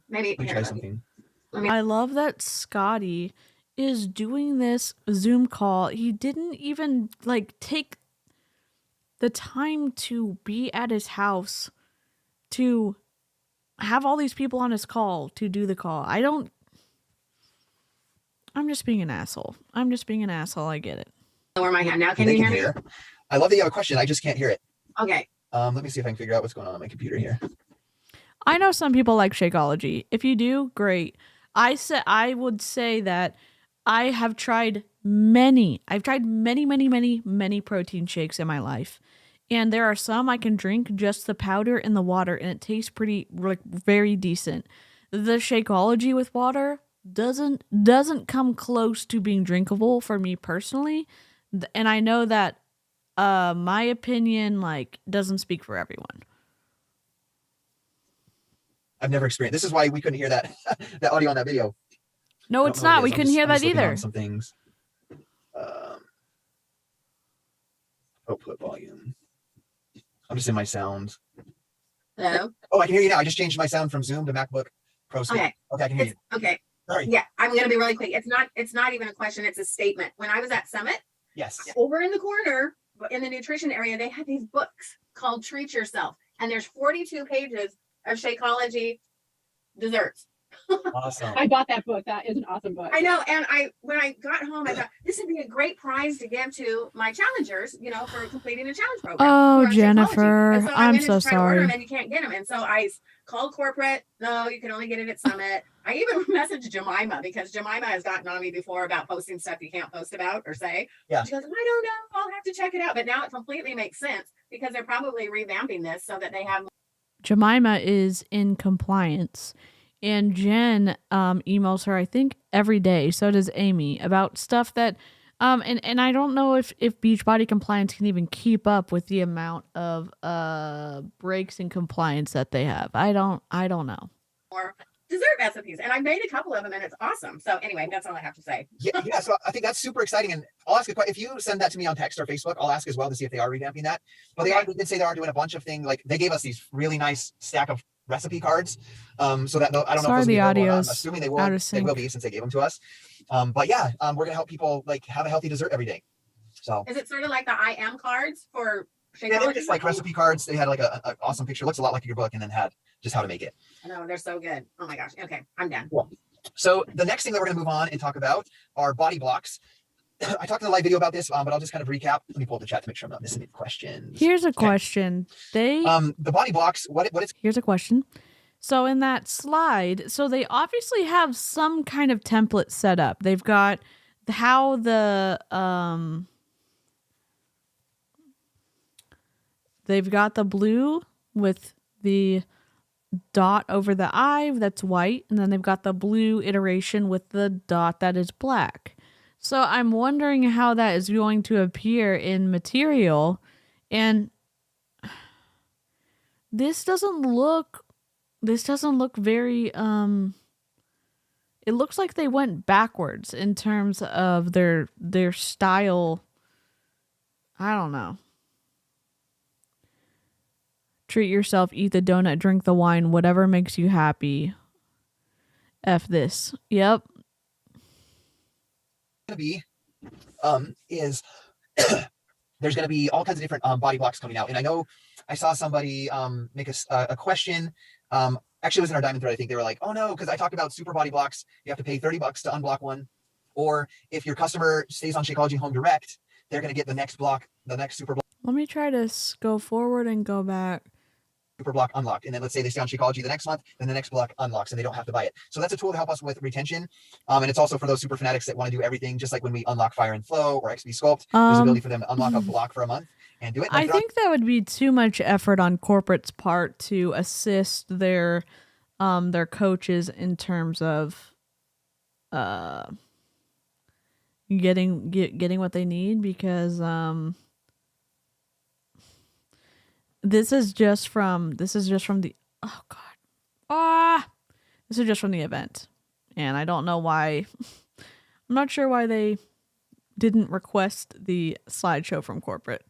Speaker 3: Maybe
Speaker 2: Let me try something.
Speaker 1: I love that Scotty is doing this Zoom call. He didn't even like take the time to be at his house to have all these people on his call to do the call. I'm just being an asshole. I get it.
Speaker 3: Lower my hand now. Can
Speaker 2: They
Speaker 3: you
Speaker 2: can
Speaker 3: hear me?
Speaker 2: I love that you have a question. I just can't hear it.
Speaker 3: Okay.
Speaker 2: Let me see if I can figure out what's going on my computer here.
Speaker 1: I know some people like Shakeology. If you do, great. I would say that I've tried many protein shakes in my life. And there are some I can drink just the powder and the water, and it tastes pretty, like, very decent. The Shakeology with water doesn't come close to being drinkable for me personally. And I know that my opinion, like, doesn't speak for everyone.
Speaker 2: I've never experienced. This is why we couldn't hear that that audio on that video.
Speaker 1: No,
Speaker 2: I
Speaker 1: it's
Speaker 2: don't know what
Speaker 1: not.
Speaker 2: it
Speaker 1: We
Speaker 2: is.
Speaker 1: couldn't hear
Speaker 2: I'm
Speaker 1: that
Speaker 2: just looking
Speaker 1: either.
Speaker 2: on some things. Output volume. I'm just in my sound.
Speaker 3: Hello?
Speaker 2: Oh, I can hear you now. I just changed my sound from Zoom to MacBook Pro.
Speaker 3: Okay.
Speaker 2: Okay, I can hear you.
Speaker 3: Okay.
Speaker 2: Sorry.
Speaker 3: Yeah, I'm going to be really quick. It's not even a question. It's a statement. When I was at Summit,
Speaker 2: Yes.
Speaker 3: over in the corner, in the nutrition area, they had these books called Treat Yourself. And there's 42 pages of Shakeology desserts.
Speaker 2: Awesome.
Speaker 4: I bought that book. That is an awesome book.
Speaker 3: I know. And when I got home, I thought this would be a great prize to give to my challengers, for completing a challenge program.
Speaker 1: Oh,
Speaker 3: for Shakeology.
Speaker 1: Jennifer,
Speaker 3: And I
Speaker 1: I'm
Speaker 3: went in
Speaker 1: so
Speaker 3: to try to order
Speaker 1: sorry.
Speaker 3: them, and you can't get them. And so I called corporate. No, you can only get it at Summit. I even messaged Jemima because Jemima has gotten on me before about posting stuff you can't post about or say.
Speaker 2: Yeah.
Speaker 3: She goes, I don't know. I'll have to check it out. But now it completely makes sense because they're probably revamping this so that they have.
Speaker 1: Jemima is in compliance, and Jen emails her, I think, every day. So does Amy, about stuff that and I don't know if Beachbody compliance can even keep up with the amount of breaks in compliance that they have. I don't know.
Speaker 3: More dessert recipes, and I made a couple of them, and it's awesome. So anyway, that's all I have to say.
Speaker 2: Yeah. So I think that's super exciting, and I'll ask if you send that to me on text or Facebook, I'll ask as well to see if they are revamping that. But
Speaker 3: Okay.
Speaker 2: they did say they are doing a bunch of things. Like they gave us these really nice stack of recipe cards. So that I don't know
Speaker 1: Sorry,
Speaker 2: if those will
Speaker 1: the
Speaker 2: be available or not.
Speaker 1: audio's
Speaker 2: I'm assuming they
Speaker 1: out
Speaker 2: will.
Speaker 1: of
Speaker 2: They
Speaker 1: sync.
Speaker 2: will be since they gave them to us. But yeah, we're gonna help people like have a healthy dessert every day. So
Speaker 3: Is it sort of like the I am cards for
Speaker 2: yeah, they were
Speaker 3: Shakeology?
Speaker 2: just like recipe cards. They had like a awesome picture. Looks a lot like your book, and then had just how to make it.
Speaker 3: I know they're so good. Oh my gosh. Okay, I'm done.
Speaker 2: So the next thing that we're going to move on and talk about are body blocks. I talked in the live video about this, but I'll just kind of recap. Let me pull up the chat to make sure I'm not missing any questions.
Speaker 1: Here's a
Speaker 2: Okay.
Speaker 1: question.
Speaker 2: The body blocks.
Speaker 1: Here's a question. So in that slide, so they obviously have some kind of template set up. They've got how they've got the blue with the dot over the eye that's white, and then they've got the blue iteration with the dot that is black. So I'm wondering how that is going to appear in material, and this doesn't look very it looks like they went backwards in terms of their style. I don't know. Treat yourself, eat the donut, drink the wine, whatever makes you happy. F this. Yep.
Speaker 2: Going to be is there's going to be all kinds of different body blocks coming out, and I know I saw somebody make a question. Actually, it was in our diamond thread. I think they were like, "Oh no," because I talked about super body blocks. You have to pay $30 to unblock one, or if your customer stays on Shakeology Home Direct, they're going to get the next block, the next super block.
Speaker 1: Let me try to go forward and go back.
Speaker 2: super block unlocked. And then let's say they stay on Shakeology the next month, then the next block unlocks and they don't have to buy it. So that's a tool to help us with retention. And it's also for those super fanatics that want to do everything, just like when we unlock Fire and Flow or XP Sculpt, there's ability for them to unlock a block for a month and do it.
Speaker 1: I think that would be too much effort on corporate's part to assist their coaches in terms of getting what they need, because this is just from the this is just from the event, and I don't know why. I'm not sure why they didn't request the slideshow from corporate.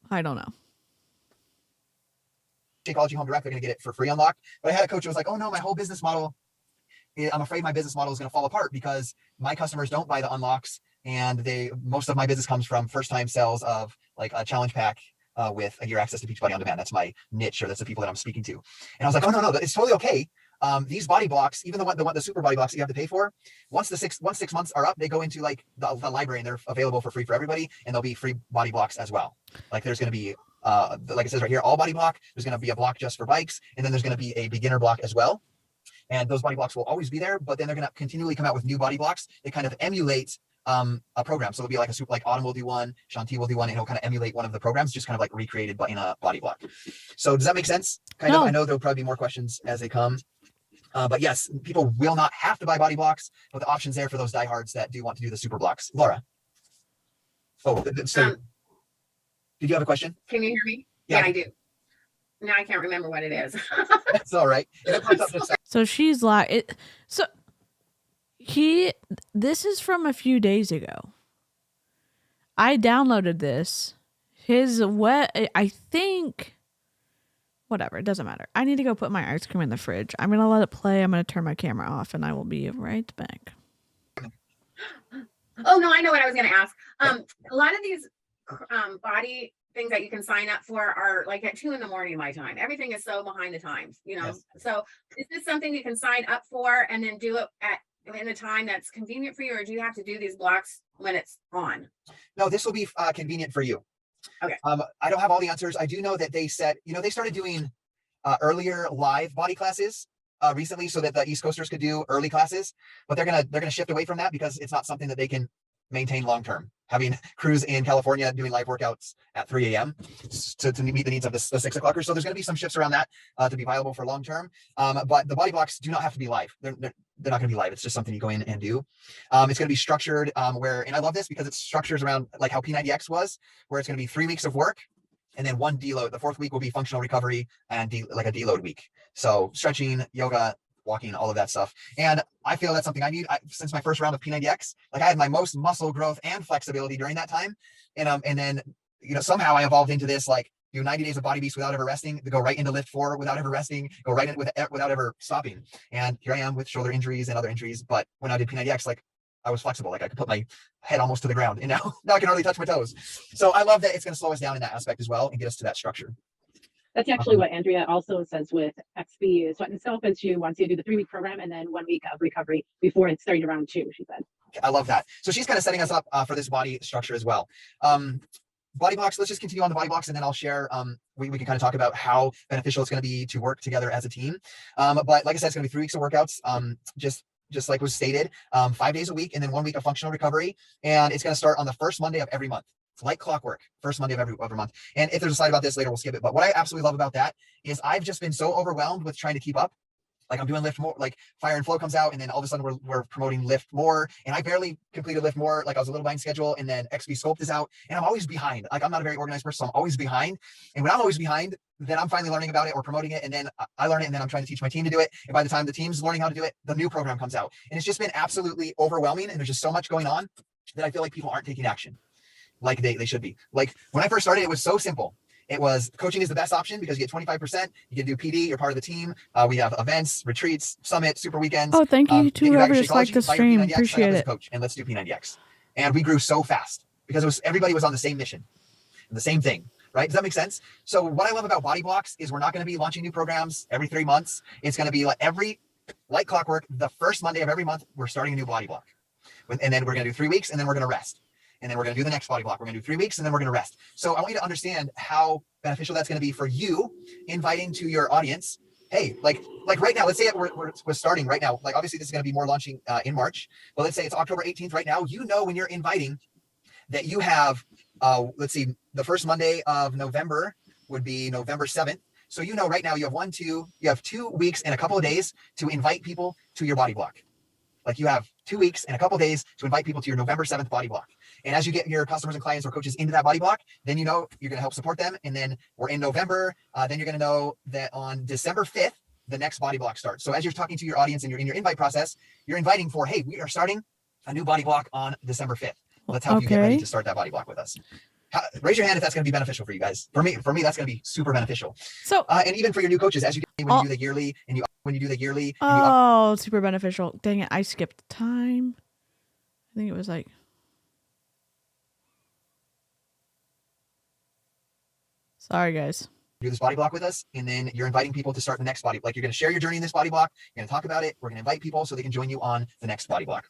Speaker 1: I don't know.
Speaker 2: Shakeology Home Direct, they're going to get it for free unlocked. But I had a coach who was like, oh no, my whole business model, I'm afraid my business model is going to fall apart because my customers don't buy the unlocks, and most of my business comes from first time sales of like a challenge pack with a year access to Beachbody on Demand. That's my niche, or that's the people that I'm speaking to. And I was like, oh no, it's totally okay. These body blocks, even the super body blocks that you have to pay for, once 6 months are up, they go into like the library and they're available for free for everybody, and there'll be free body blocks as well. Like there's going to be like it says right here, all body block. There's going to be a block just for bikes, and then there's going to be a beginner block as well. And those body blocks will always be there, but then they're going to continually come out with new body blocks that kind of emulate a program. So it'll be like like Autumn will do one, Shanti will do one, and it'll kind of emulate one of the programs, just kind of like recreated in a body block. So does that make sense? Kind of. I know there'll probably be more questions as they come. But yes, people will not have to buy body blocks, but the option's there for those diehards that do want to do the super blocks. Laura. Oh, so did you have a question?
Speaker 3: Can you hear me?
Speaker 2: Yeah,
Speaker 3: I do. Now I can't remember what it is.
Speaker 2: That's all right. It pops up just
Speaker 1: So she's like, this is from a few days ago. I downloaded this. I think, whatever, it doesn't matter. I need to go put my ice cream in the fridge. I'm going to let it play. I'm going to turn my camera off, and I will be right back.
Speaker 3: Oh, no, I know what I was going to ask. A lot of these body things that you can sign up for are like at 2 a.m. my time. Everything is so behind the times,
Speaker 2: Yes.
Speaker 3: So is this something you can sign up for and then do it in a time that's convenient for you, or do you have to do these blocks when it's on?
Speaker 2: No, this will be convenient for you.
Speaker 3: Okay.
Speaker 2: I don't have all the answers. I do know that they said, they started doing earlier live body classes recently, so that the East Coasters could do early classes, but they're gonna shift away from that because it's not something that they can maintain long term. Having crews in California doing live workouts at 3 a.m. to meet the needs of the 6 o'clockers. So there's going to be some shifts around that to be viable for long term. But the body blocks do not have to be live. They're not going to be live. It's just something you go in and do. It's going to be structured and I love this because it structures around like how P90X was, where it's going to be 3 weeks of work and then 1 deload. The 4th week will be functional recovery and like a deload week. So stretching, yoga, walking, all of that stuff. And I feel that's something I need. Since my first round of P90X, like I had my most muscle growth and flexibility during that time. And then, somehow I evolved into this, like do 90 days of Body Beast without ever resting, to go right into Lift 4 without ever resting, go right in without ever stopping. And here I am with shoulder injuries and other injuries. But when I did P90X, like I was flexible, like I could put my head almost to the ground, and now I can hardly touch my toes. So I love that it's going to slow us down in that aspect as well and get us to that structure.
Speaker 4: That's actually what Andrea also says with XP Sweat and Self, is she wants you to do the 3-week program and then 1 week of recovery before it's starting around 2, she said.
Speaker 2: I love that. So she's kind of setting us up for this body structure as well. Body blocks, let's just continue on the body blocks, and then I'll share, we can kind of talk about how beneficial it's going to be to work together as a team. But like I said, it's going to be 3 weeks of workouts, just like was stated, 5 days a week, and then 1 week of functional recovery. And it's going to start on the first Monday of every month. It's like clockwork, first Monday of every month. And if there's a slide about this later, we'll skip it. But what I absolutely love about that is I've just been so overwhelmed with trying to keep up. Like I'm doing Lift More, like Fire and Flow comes out, and then all of a sudden we're promoting Lift More, and I barely completed Lift More. Like I was a little behind schedule, and then XP Sculpt is out, and I'm always behind. Like I'm not a very organized person, so I'm always behind. And when I'm always behind, then I'm finally learning about it or promoting it, and then I learn it, and then I'm trying to teach my team to do it. And by the time the team's learning how to do it, the new program comes out, and it's just been absolutely overwhelming. And there's just so much going on that I feel like people aren't taking action like they should be. Like when I first started, it was so simple. It was coaching is the best option because you get 25%. You can do PD. You're part of the team. We have events, retreats, summit, super weekends.
Speaker 1: Oh, thank you to whoever just liked the stream. Appreciate it.
Speaker 2: Coach, and let's do P90X. And we grew so fast because everybody was on the same mission, the same thing. Right? Does that make sense? So what I love about Body Blocks is we're not going to be launching new programs every 3 months. It's going to be like clockwork. The first Monday of every month, we're starting a new Body Block, and then we're going to do 3 weeks, and then we're going to rest. and then we're going to do the next body block. We're going to do 3 weeks, and then we're going to rest. So I want you to understand how beneficial that's going to be for you, inviting to your audience. Hey, like right now, let's say we're starting right now. Like obviously this is going to be more launching in March, but let's say it's October 18th right now. You know, when you're inviting that you have, let's see, the first Monday of November would be November 7th. So you know right now you have 2 weeks and a couple of days to invite people to your body block. Like you have 2 weeks and a couple of days to invite people to your November 7th body block. And as you get your customers and clients or coaches into that body block, then you know you're going to help support them. And then we're in November. Then you're going to know that on December 5th, the next body block starts. So as you're talking to your audience and you're in your invite process, you're inviting for, hey, we are starting a new body block on December 5th. Let's help you get ready to start that body block with us. Raise your hand if that's going to be beneficial for you guys. For me, that's going to be super beneficial. So, and even for your new coaches, as you when you do the yearly and
Speaker 1: super beneficial. Dang it, I skipped time. I think it was like. Sorry, guys.
Speaker 2: Do this body block with us, and then you're inviting people to start the next body. Like you're going to share your journey in this body block. You're going to talk about it. We're going to invite people so they can join you on the next body block.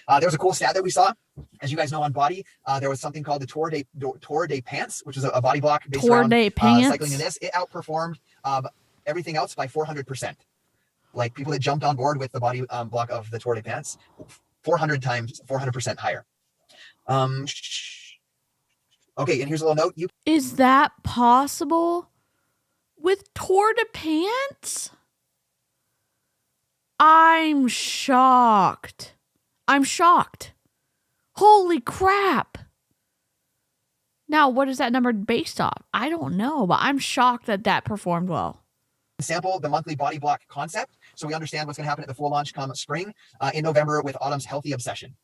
Speaker 2: There was a cool stat that we saw. As you guys know, on Bodi, there was something called the Tour de Pants, which is a body block based around cycling in this. It outperformed everything else by 400%. Like people that jumped on board with the body block of the Tour de Pants, 400% higher. Okay, and here's a little note.
Speaker 1: Is that possible with Tour de Pants? I'm shocked. Holy crap. Now, what is that number based off? I don't know, but I'm shocked that performed well.
Speaker 2: Sample the monthly body block concept so we understand what's going to happen at the full launch come spring in November with Autumn's Healthy Obsession.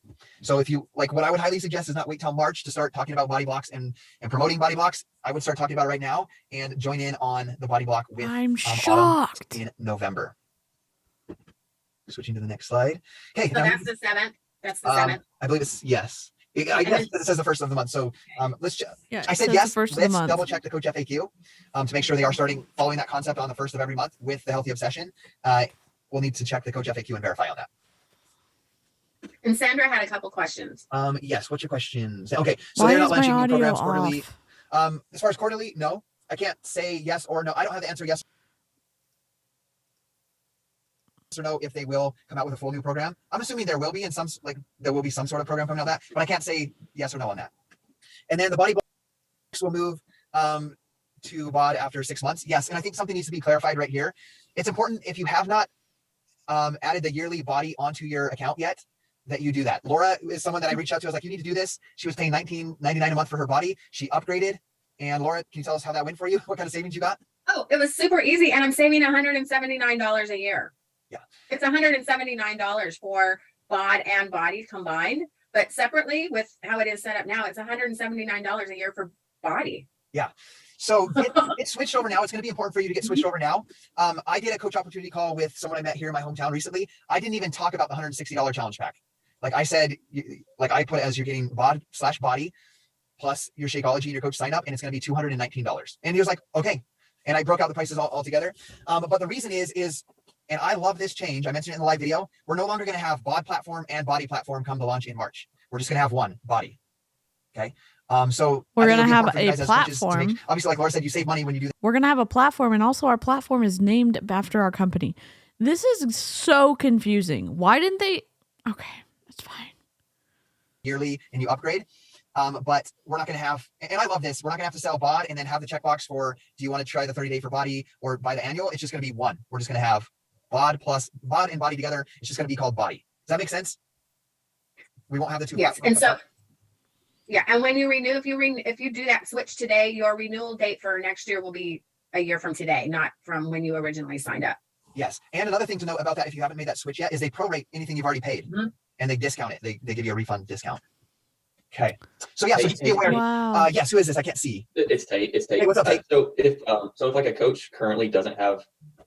Speaker 2: So if you like, what I would highly suggest is not wait till March to start talking about body blocks and promoting body blocks. I would start talking about it right now and join in on the body block with
Speaker 1: shocked.
Speaker 2: Autumn in November. Switching to the next slide. Okay,
Speaker 3: so that's the 7th. That's the 7th.
Speaker 2: I believe it's yes. I guess it says the first of the month. So let's check.
Speaker 1: Yeah,
Speaker 2: I said yes. Let's double check the Coach FAQ to make sure they are following that concept on the first of every month with the Healthy Obsession. We'll need to check the Coach FAQ and verify on that.
Speaker 3: And Sandra had a couple questions.
Speaker 2: Yes. What's your questions? Okay. So they're not launching new programs quarterly. As far as quarterly, no. I can't say yes or no. I don't have the answer yes or no if they will come out with a full new program. I'm assuming there will be there will be some sort of program coming out of that, but I can't say yes or no on that. And then the body blocks will move to BOD after 6 months. Yes, and I think something needs to be clarified right here. It's important if you have not added the yearly body onto your account yet, that you do that. Laura is someone that I reached out to. I was like, you need to do this. She was paying $19.99 a month for her body. She upgraded. And Laura, can you tell us how that went for you? What kind of savings you got?
Speaker 3: Oh, it was super easy. And I'm saving $179 a year.
Speaker 2: Yeah.
Speaker 3: It's $179 for BOD and body combined. But separately, with how it is set up now, it's $179 a year for body.
Speaker 2: Yeah. So it's switched over now. It's going to be important for you to get switched over now. I did a coach opportunity call with someone I met here in my hometown recently. I didn't even talk about the $160 challenge pack. Like I said, like I put it as you're getting BOD/body plus your Shakeology and your coach sign up, and it's going to be $219. And he was like, okay. And I broke out the prices all together. But the reason is, and I love this change. I mentioned it in the live video. We're no longer going to have BOD platform and body platform come to launch in March. We're just going to have one body. Okay. So
Speaker 1: we're going to have a platform.
Speaker 2: Obviously, like Laura said, you save money when you do that.
Speaker 1: We're going to have a platform. And also our platform is named after our company. This is so confusing. Why didn't they? Okay, that's fine.
Speaker 2: Yearly and you upgrade. But we're not going to have, and I love this, we're not going to have to sell BOD and then have the checkbox for, do you want to try the 30-day for body or buy the annual? It's just going to be one. We're just going to have BOD plus BOD and body together. It's just going to be called body. Does that make sense? We won't have the two.
Speaker 3: Yes. And so, yeah. And when you renew, if you do that switch today, your renewal date for next year will be a year from today, not from when you originally signed up.
Speaker 2: Yes. And another thing to note about that, if you haven't made that switch yet, is they prorate anything you've already paid and they discount it. They give you a refund discount. Okay. So yeah, so just be aware.
Speaker 1: Wow.
Speaker 2: Yes, who is this? I can't see.
Speaker 5: It's Tate.
Speaker 2: Hey, what's up, Tate?
Speaker 5: So if like a coach currently doesn't have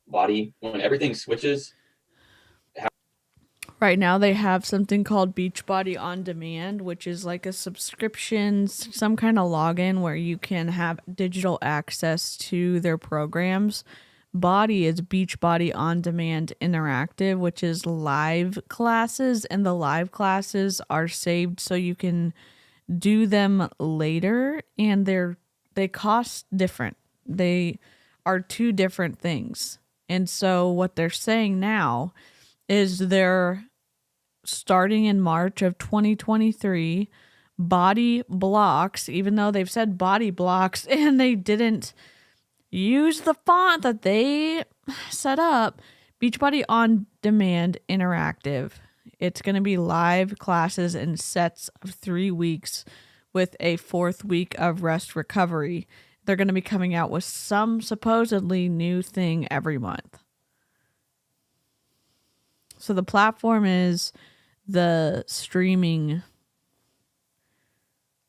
Speaker 5: body, when everything switches.
Speaker 1: Right now they have something called Beachbody On Demand, which is like a subscription, some kind of login where you can have digital access to their programs. Body is Beachbody On Demand Interactive, which is live classes, and the live classes are saved so you can do them later, and they cost different. They are two different things. And so what they're saying now is they're starting in March of 2023, body blocks, even though they've said body blocks and they didn't use the font that they set up, Beachbody On Demand Interactive. It's going to be live classes in sets of 3 weeks with a 4th week of rest recovery. They're going to be coming out with some supposedly new thing every month. So the platform is the streaming,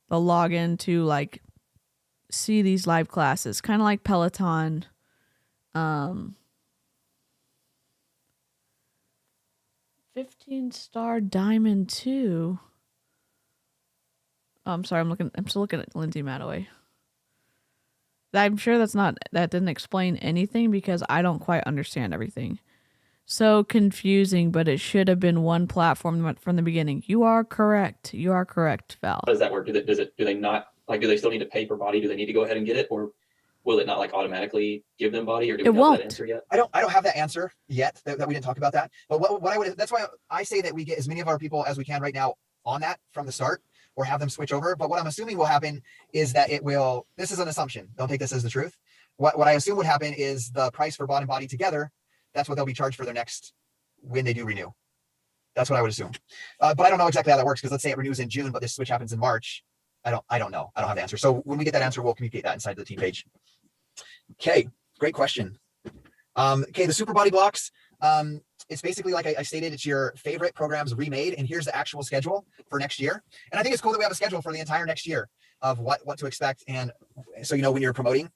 Speaker 1: the login to like see these live classes, kind of like Peloton. 15-star Diamond 2. Oh, I'm sorry. I'm still looking at Lindsay Madaway. I'm sure that didn't explain anything because I don't quite understand everything. So confusing, but it should have been one platform from the beginning. You are correct. You are correct, Val.
Speaker 5: How does that work? Do they not, like, do they still need to pay for Bodi? Do they need to go ahead and get it, or will it not like automatically give them Bodi, or do we have that answer yet?
Speaker 2: I don't have that answer yet. That we didn't talk about that. But what I would, that's why I say that we get as many of our people as we can right now on that from the start, or have them switch over. But what I'm assuming will happen is that it will. This is an assumption. Don't take this as the truth. What I assume would happen is the price for Bod and Bodi together. That's what they'll be charged for their next when they do renew. That's what I would assume. But I don't know exactly how that works, because let's say it renews in June, but this switch happens in March. I don't know. I don't have the answer. So when we get that answer, we'll communicate that inside the team page. Okay, great question. Okay, the super body blocks. It's basically, like I stated, it's your favorite programs remade, and here's the actual schedule for next year. And I think it's cool that we have a schedule for the entire next year of what to expect, and so you know when you're promoting.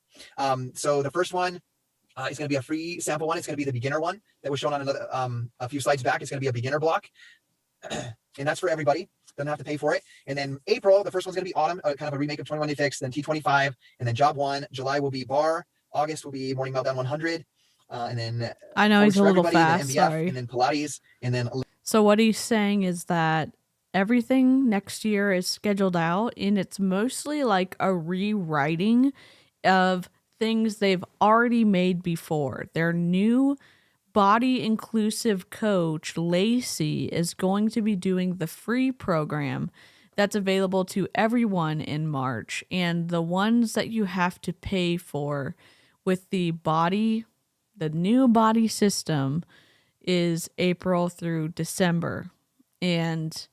Speaker 2: So the first one is going to be a free sample one. It's going to be the beginner one that was shown on another a few slides back. It's going to be a beginner block, and that's for everybody. Doesn't have to pay for it. And then April, the first one's going to be Autumn, kind of a remake of 21 Day Fix, then T25, and then Job 1. July will be Bar. August will be Morning Meltdown 100. And then
Speaker 1: I know he's a little fast,
Speaker 2: MBF,
Speaker 1: sorry.
Speaker 2: and then Pilates, and then.
Speaker 1: So what he's saying is that everything next year is scheduled out, and it's mostly like a rewriting of things they've already made before. Their new body inclusive coach, Lacey, is going to be doing the free program that's available to everyone in March, and the ones that you have to pay for with the new body system is April through December. And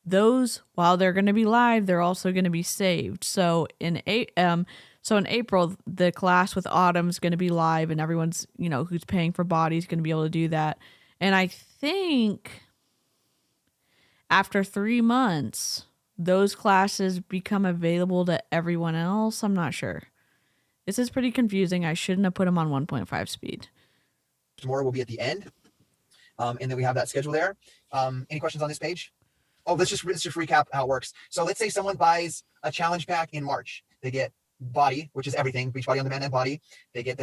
Speaker 1: those, while they're going to be live, they're also going to be saved. So in April, the class with Autumn is going to be live, and everyone's, who's paying for Bodi is going to be able to do that. And I think after 3 months, those classes become available to everyone else. I'm not sure. This is pretty confusing. I shouldn't have put them on 1.5 speed.
Speaker 2: Tomorrow will be at the end. And then we have that schedule there. Any questions on this page? Oh, let's just recap how it works. So let's say someone buys a challenge pack in March. They get Bodi, which is everything, Beachbody On Demand and Bodi. They get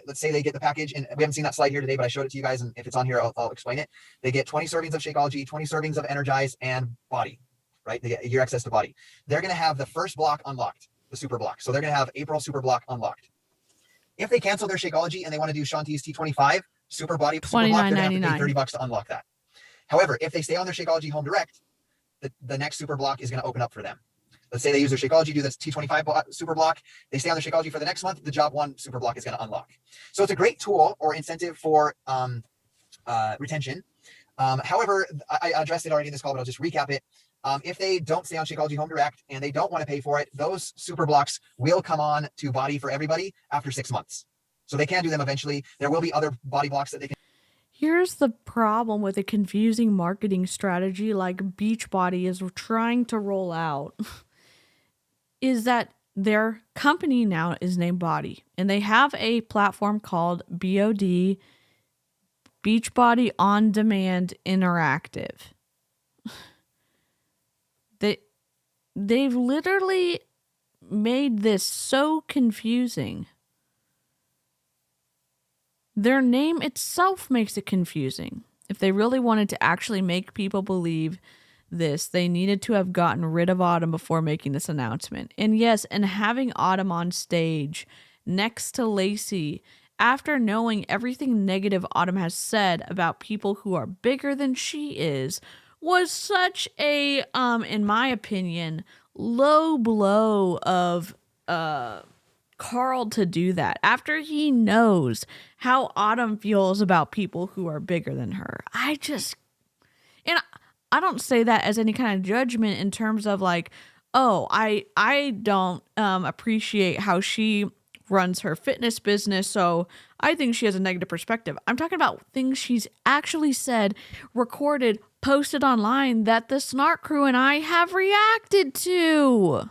Speaker 2: let's say they get the package, and we haven't seen that slide here today, but I showed it to you guys, and if it's on here, I'll explain it. They get 20 servings of Shakeology, 20 servings of Energize, and Bodi, right? They get your access to Bodi. They're going to have the first block unlocked, the super block. So they're going to have April super block unlocked. If they cancel their Shakeology and they want to do Shanti's T25 super Bodi super block, they're going to have to pay $30 to unlock that. However, if they stay on their Shakeology Home Direct, the next super block is going to open up for them. Let's say they use their Shakeology, do this T25 super block. They stay on their Shakeology for the next month. The Job 1 super block is going to unlock. So it's a great tool or incentive for retention. However, I addressed it already in this call, but I'll just recap it. If they don't stay on Shakeology Home Direct and they don't want to pay for it, those super blocks will come on to Bodi for everybody after 6 months. So they can do them eventually. There will be other Bodi blocks that they can.
Speaker 1: Here's the problem with a confusing marketing strategy like Beachbody is trying to roll out. Is that their company now is named Bodi, and they have a platform called BOD, Beachbody On Demand Interactive. They've literally made this so confusing. Their name itself makes it confusing. If they really wanted to actually make people believe this. They needed to have gotten rid of Autumn before making this announcement. And yes, and having Autumn on stage next to Lacey after knowing everything negative Autumn has said about people who are bigger than she is was such a, in my opinion, low blow of Carl to do that after he knows how Autumn feels about people who are bigger than her. And I don't say that as any kind of judgment in terms of like, oh, I don't appreciate how she runs her fitness business, so I think she has a negative perspective. I'm talking about things she's actually said, recorded, posted online that the Snark Crew and I have reacted to.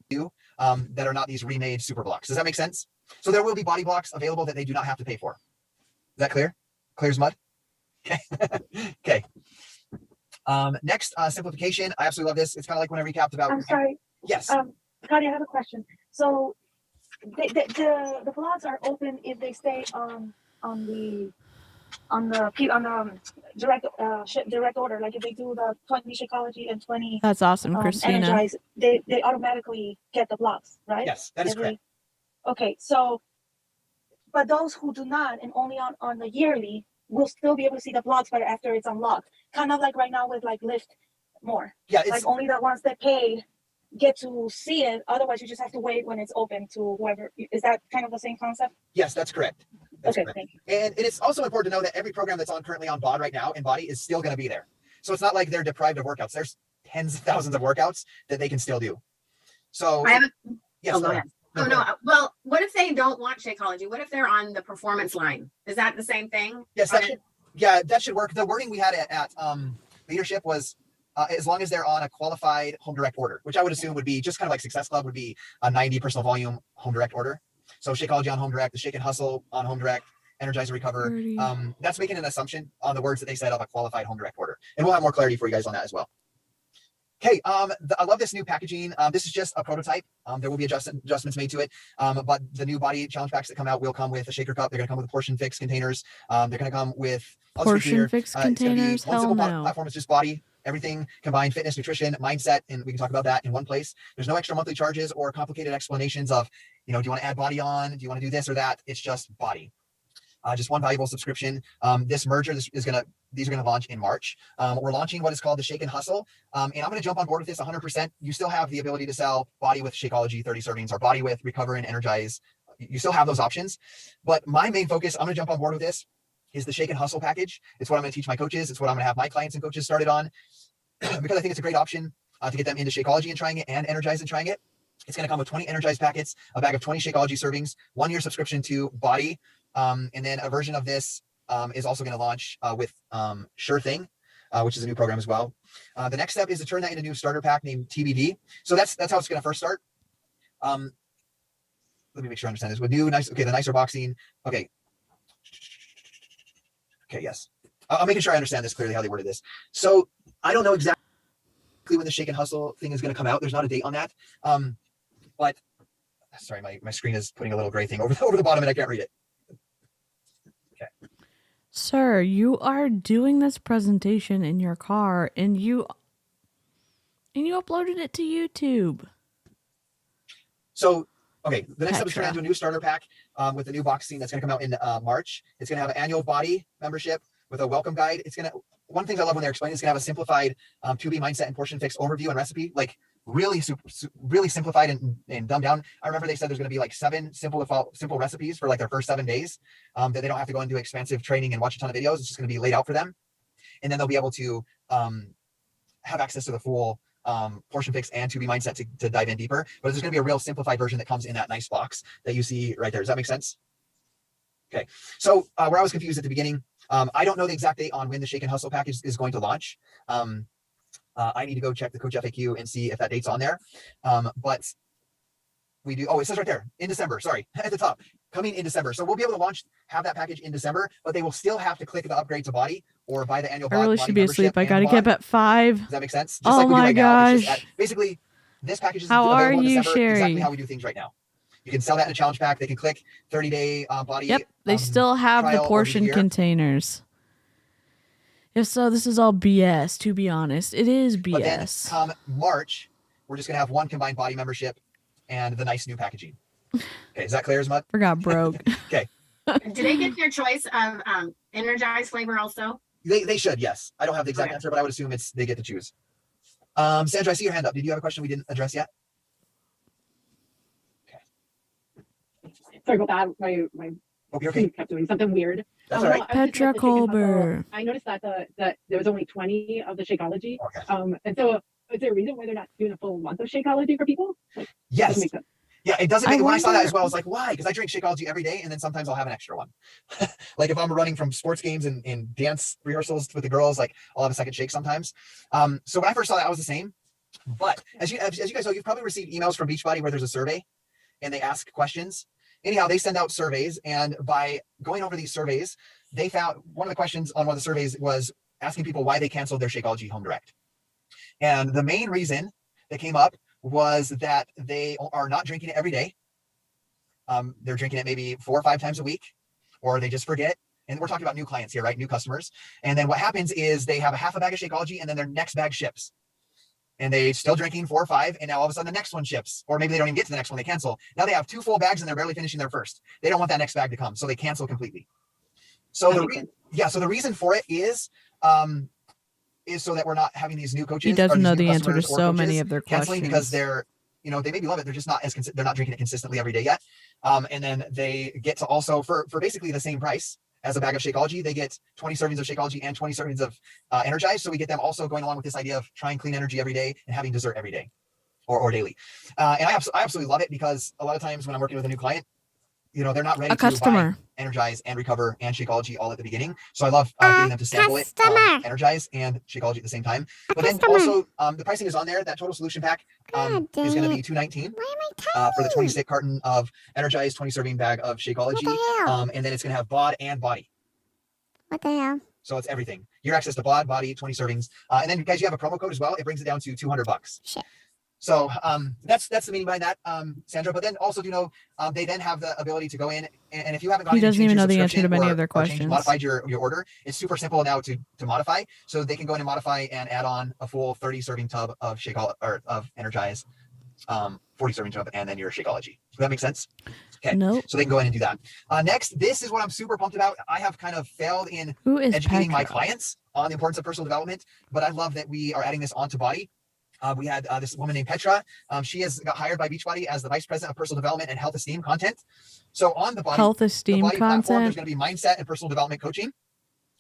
Speaker 2: That are not these remade super blocks. Does that make sense? So there will be body blocks available that they do not have to pay for. Is that clear? Clear as mud? Okay. Okay. Next, simplification. I absolutely love this. It's kind of like when I recapped about.
Speaker 6: I'm sorry.
Speaker 2: Yes.
Speaker 6: Scotty, I have a question. So the vlogs are open if they stay on the direct order. Like if they do the 20 Shakeology and 20
Speaker 1: That's awesome, Christina.
Speaker 6: Energize, they automatically get the blocks, right?
Speaker 2: Yes, that is correct.
Speaker 6: Okay, so but those who do not and only on the yearly will still be able to see the vlogs, but after it's unlocked, kind of like right now with like Lift More.
Speaker 2: Yeah,
Speaker 6: like only the ones that paid get to see it. Otherwise, you just have to wait when it's open to whoever. Is that kind of the same concept?
Speaker 2: Yes, that's correct. That's
Speaker 6: okay,
Speaker 2: correct.
Speaker 6: thank you.
Speaker 2: And it's also important to know that every program that's currently on BOD right now in Body is still going to be there. So it's not like they're deprived of workouts. There's tens of thousands of workouts that they can still do. So
Speaker 3: I haven't.
Speaker 2: Yes,
Speaker 3: go ahead. Oh no. Well, what if they don't want Shakeology? What if they're on the performance line? Is that the same thing?
Speaker 2: Yes, that should work. The wording we had at leadership was as long as they're on a qualified home direct order, which I would assume would be just kind of like Success Club would be a 90 personal volume home direct order. So Shakeology on home direct, the Shake and Hustle on home direct, Energize and Recover. That's making an assumption on the words that they said of a qualified home direct order. And we'll have more clarity for you guys on that as well. Okay, I love this new packaging. This is just a prototype. There will be adjustments made to it. But the new body challenge packs that come out will come with a shaker cup. They're going to come with portion fix containers. They're going to come with
Speaker 1: portion fix containers.
Speaker 2: One simple platform is just body. Everything combined: fitness, nutrition, mindset, and we can talk about that in one place. There's no extra monthly charges or complicated explanations of, do you want to add body on? Do you want to do this or that? It's just body. Just one valuable subscription. This merger, these are going to launch in March. We're launching what is called the Shake and Hustle. And I'm going to jump on board with this 100%. You still have the ability to sell body with Shakeology 30 servings or body with Recover and Energize. You still have those options. But my main focus, I'm going to jump on board with this, is the Shake and Hustle package. It's what I'm going to teach my coaches. It's what I'm going to have my clients and coaches started on because I think it's a great option to get them into Shakeology and trying it and Energize and trying it. It's going to come with 20 Energize packets, a bag of 20 Shakeology servings, 1 year subscription to Body. And then a version of this is also going to launch with Sure Thing, which is a new program as well. The next step is to turn that into a new starter pack named TBD. So that's how it's going to first start. Let me make sure I understand this. With new, nice, okay, the nicer boxing. Okay. Okay, yes. I'm making sure I understand this clearly, how they worded this. So I don't know exactly when the Shake and Hustle thing is going to come out. There's not a date on that. But sorry, my screen is putting a little gray thing over the bottom and I can't read it. Okay.
Speaker 1: Sir, you are doing this presentation in your car and you uploaded it to YouTube.
Speaker 2: So, okay, the next step is turn into a new starter pack with a new boxing that's going to come out in March. It's going to have an annual Body membership with a welcome guide. One thing I love when they're explaining, it's going to have a simplified 2B mindset and portion fix overview and recipe, like really simplified and dumbed down. I remember they said there's going to be like 7 simple recipes for like their first 7 days that they don't have to go and do expensive training and watch a ton of videos. It's just going to be laid out for them. And then they'll be able to have access to the full portion fix and 2B mindset to dive in deeper. But there's going to be a real simplified version that comes in that nice box that you see right there. Does that make sense? Okay. So where I was confused at the beginning, I don't know the exact date on when the Shake and Hustle package is going to launch. I need to go check the Coach FAQ and see if that date's on there. But we do. Oh, it says right there in December. Sorry, at the top, coming in December. So we'll be able to have that package in December, but they will still have to click the upgrade to Body or buy the annual.
Speaker 1: I really should be asleep. I got to get up at 5.
Speaker 2: Does that make sense? Just
Speaker 1: oh
Speaker 2: like we
Speaker 1: my
Speaker 2: do right
Speaker 1: gosh.
Speaker 2: Now, basically, this package is
Speaker 1: how are
Speaker 2: available
Speaker 1: you,
Speaker 2: in December,
Speaker 1: Sherry?
Speaker 2: exactly how we do things right now. You can sell that in a challenge pack. They can click 30-day Body.
Speaker 1: Yep, they still have the portion containers. If so, this is all BS, to be honest. It is BS.
Speaker 2: But then come March, we're just going to have one combined body membership and the nice new packaging. Okay, is that clear as mud?
Speaker 1: Forgot broke.
Speaker 2: Okay.
Speaker 3: Do they get their choice of energized flavor also?
Speaker 2: They should, yes. I don't have the exact answer, but I would assume they get to choose. Sandra, I see your hand up. Did you have a question we didn't address yet?
Speaker 4: Sorry about that. My
Speaker 2: Hope you're okay.
Speaker 4: kept doing something weird.
Speaker 2: That's all right.
Speaker 1: Petra Colbert.
Speaker 4: I noticed that that there was only 20 of the Shakeology.
Speaker 2: Okay.
Speaker 4: And so is there a reason why they're not doing a full month of Shakeology for people? Like,
Speaker 2: Yes.
Speaker 4: doesn't make sense.
Speaker 2: Yeah, it doesn't make, when I saw that as well, I was like, why? Because I drink Shakeology every day, and then sometimes I'll have an extra one. Like if I'm running from sports games and dance rehearsals with the girls, like I'll have a second shake sometimes. So when I first saw that, I was the same. But as you guys know, you've probably received emails from Beachbody where there's a survey and they ask questions. Anyhow, they send out surveys, and by going over these surveys, they found one of the questions on one of the surveys was asking people why they canceled their Shakeology Home Direct. And the main reason that came up was that they are not drinking it every day. They're drinking it maybe 4 or 5 times a week, or they just forget. And we're talking about new clients here, right? New customers. And then what happens is they have a half a bag of Shakeology, and then their next bag ships. And they still drinking 4 or 5, and now all of a sudden the next one ships, or maybe they don't even get to the next one, they cancel. Now they have 2 full bags and they're barely finishing their first. They don't want that next bag to come, so they cancel completely. So so the reason for it is so that we're not having these new coaches.
Speaker 1: He doesn't know
Speaker 2: new
Speaker 1: the answer to
Speaker 2: customers or
Speaker 1: so
Speaker 2: coaches
Speaker 1: many of their
Speaker 2: canceling
Speaker 1: questions.
Speaker 2: because they're, they maybe love it, they're just not they're not drinking it consistently every day yet. And then they get to also for basically the same price as a bag of Shakeology, they get 20 servings of Shakeology and 20 servings of Energize. So we get them also going along with this idea of trying clean energy every day and having dessert every day or daily. And I absolutely love it, because a lot of times when I'm working with a new client, they're not ready to buy Energize and Recover and Shakeology all at the beginning. So I love getting them to sample it, Energize and Shakeology at the same time. But then also the pricing is on there. That total solution pack is going to be $219 for the 20-stick carton of Energize, 20 serving bag of Shakeology. And then it's going to have bod and body.
Speaker 7: What the hell?
Speaker 2: So it's everything. Your access to bod, body, 20 servings. And then guys, you have a promo code as well. It brings it down to $200.
Speaker 7: Shit.
Speaker 2: So that's the meaning behind that, Sandra. But then also, they then have the ability to go in, and if you haven't gone
Speaker 1: He
Speaker 2: in and
Speaker 1: doesn't even
Speaker 2: changed
Speaker 1: know
Speaker 2: your
Speaker 1: the answer to many of their
Speaker 2: subscription or
Speaker 1: questions.
Speaker 2: modified your order, it's super simple now to modify. So they can go in and modify and add on a full 30 serving tub of of Energize, 40 serving tub, and then your Shakeology. Does that make sense? Okay.
Speaker 1: Nope.
Speaker 2: So they can go in and do that. Next, this is what I'm super pumped about. I have kind of failed in educating my clients on the importance of personal development, but I love that we are adding this onto Body. We had this woman named Petra. She got hired by Beachbody as the vice president of personal development and health esteem content. So on the Body,
Speaker 1: health esteem
Speaker 2: platform,
Speaker 1: content,
Speaker 2: there's going to be mindset and personal development coaching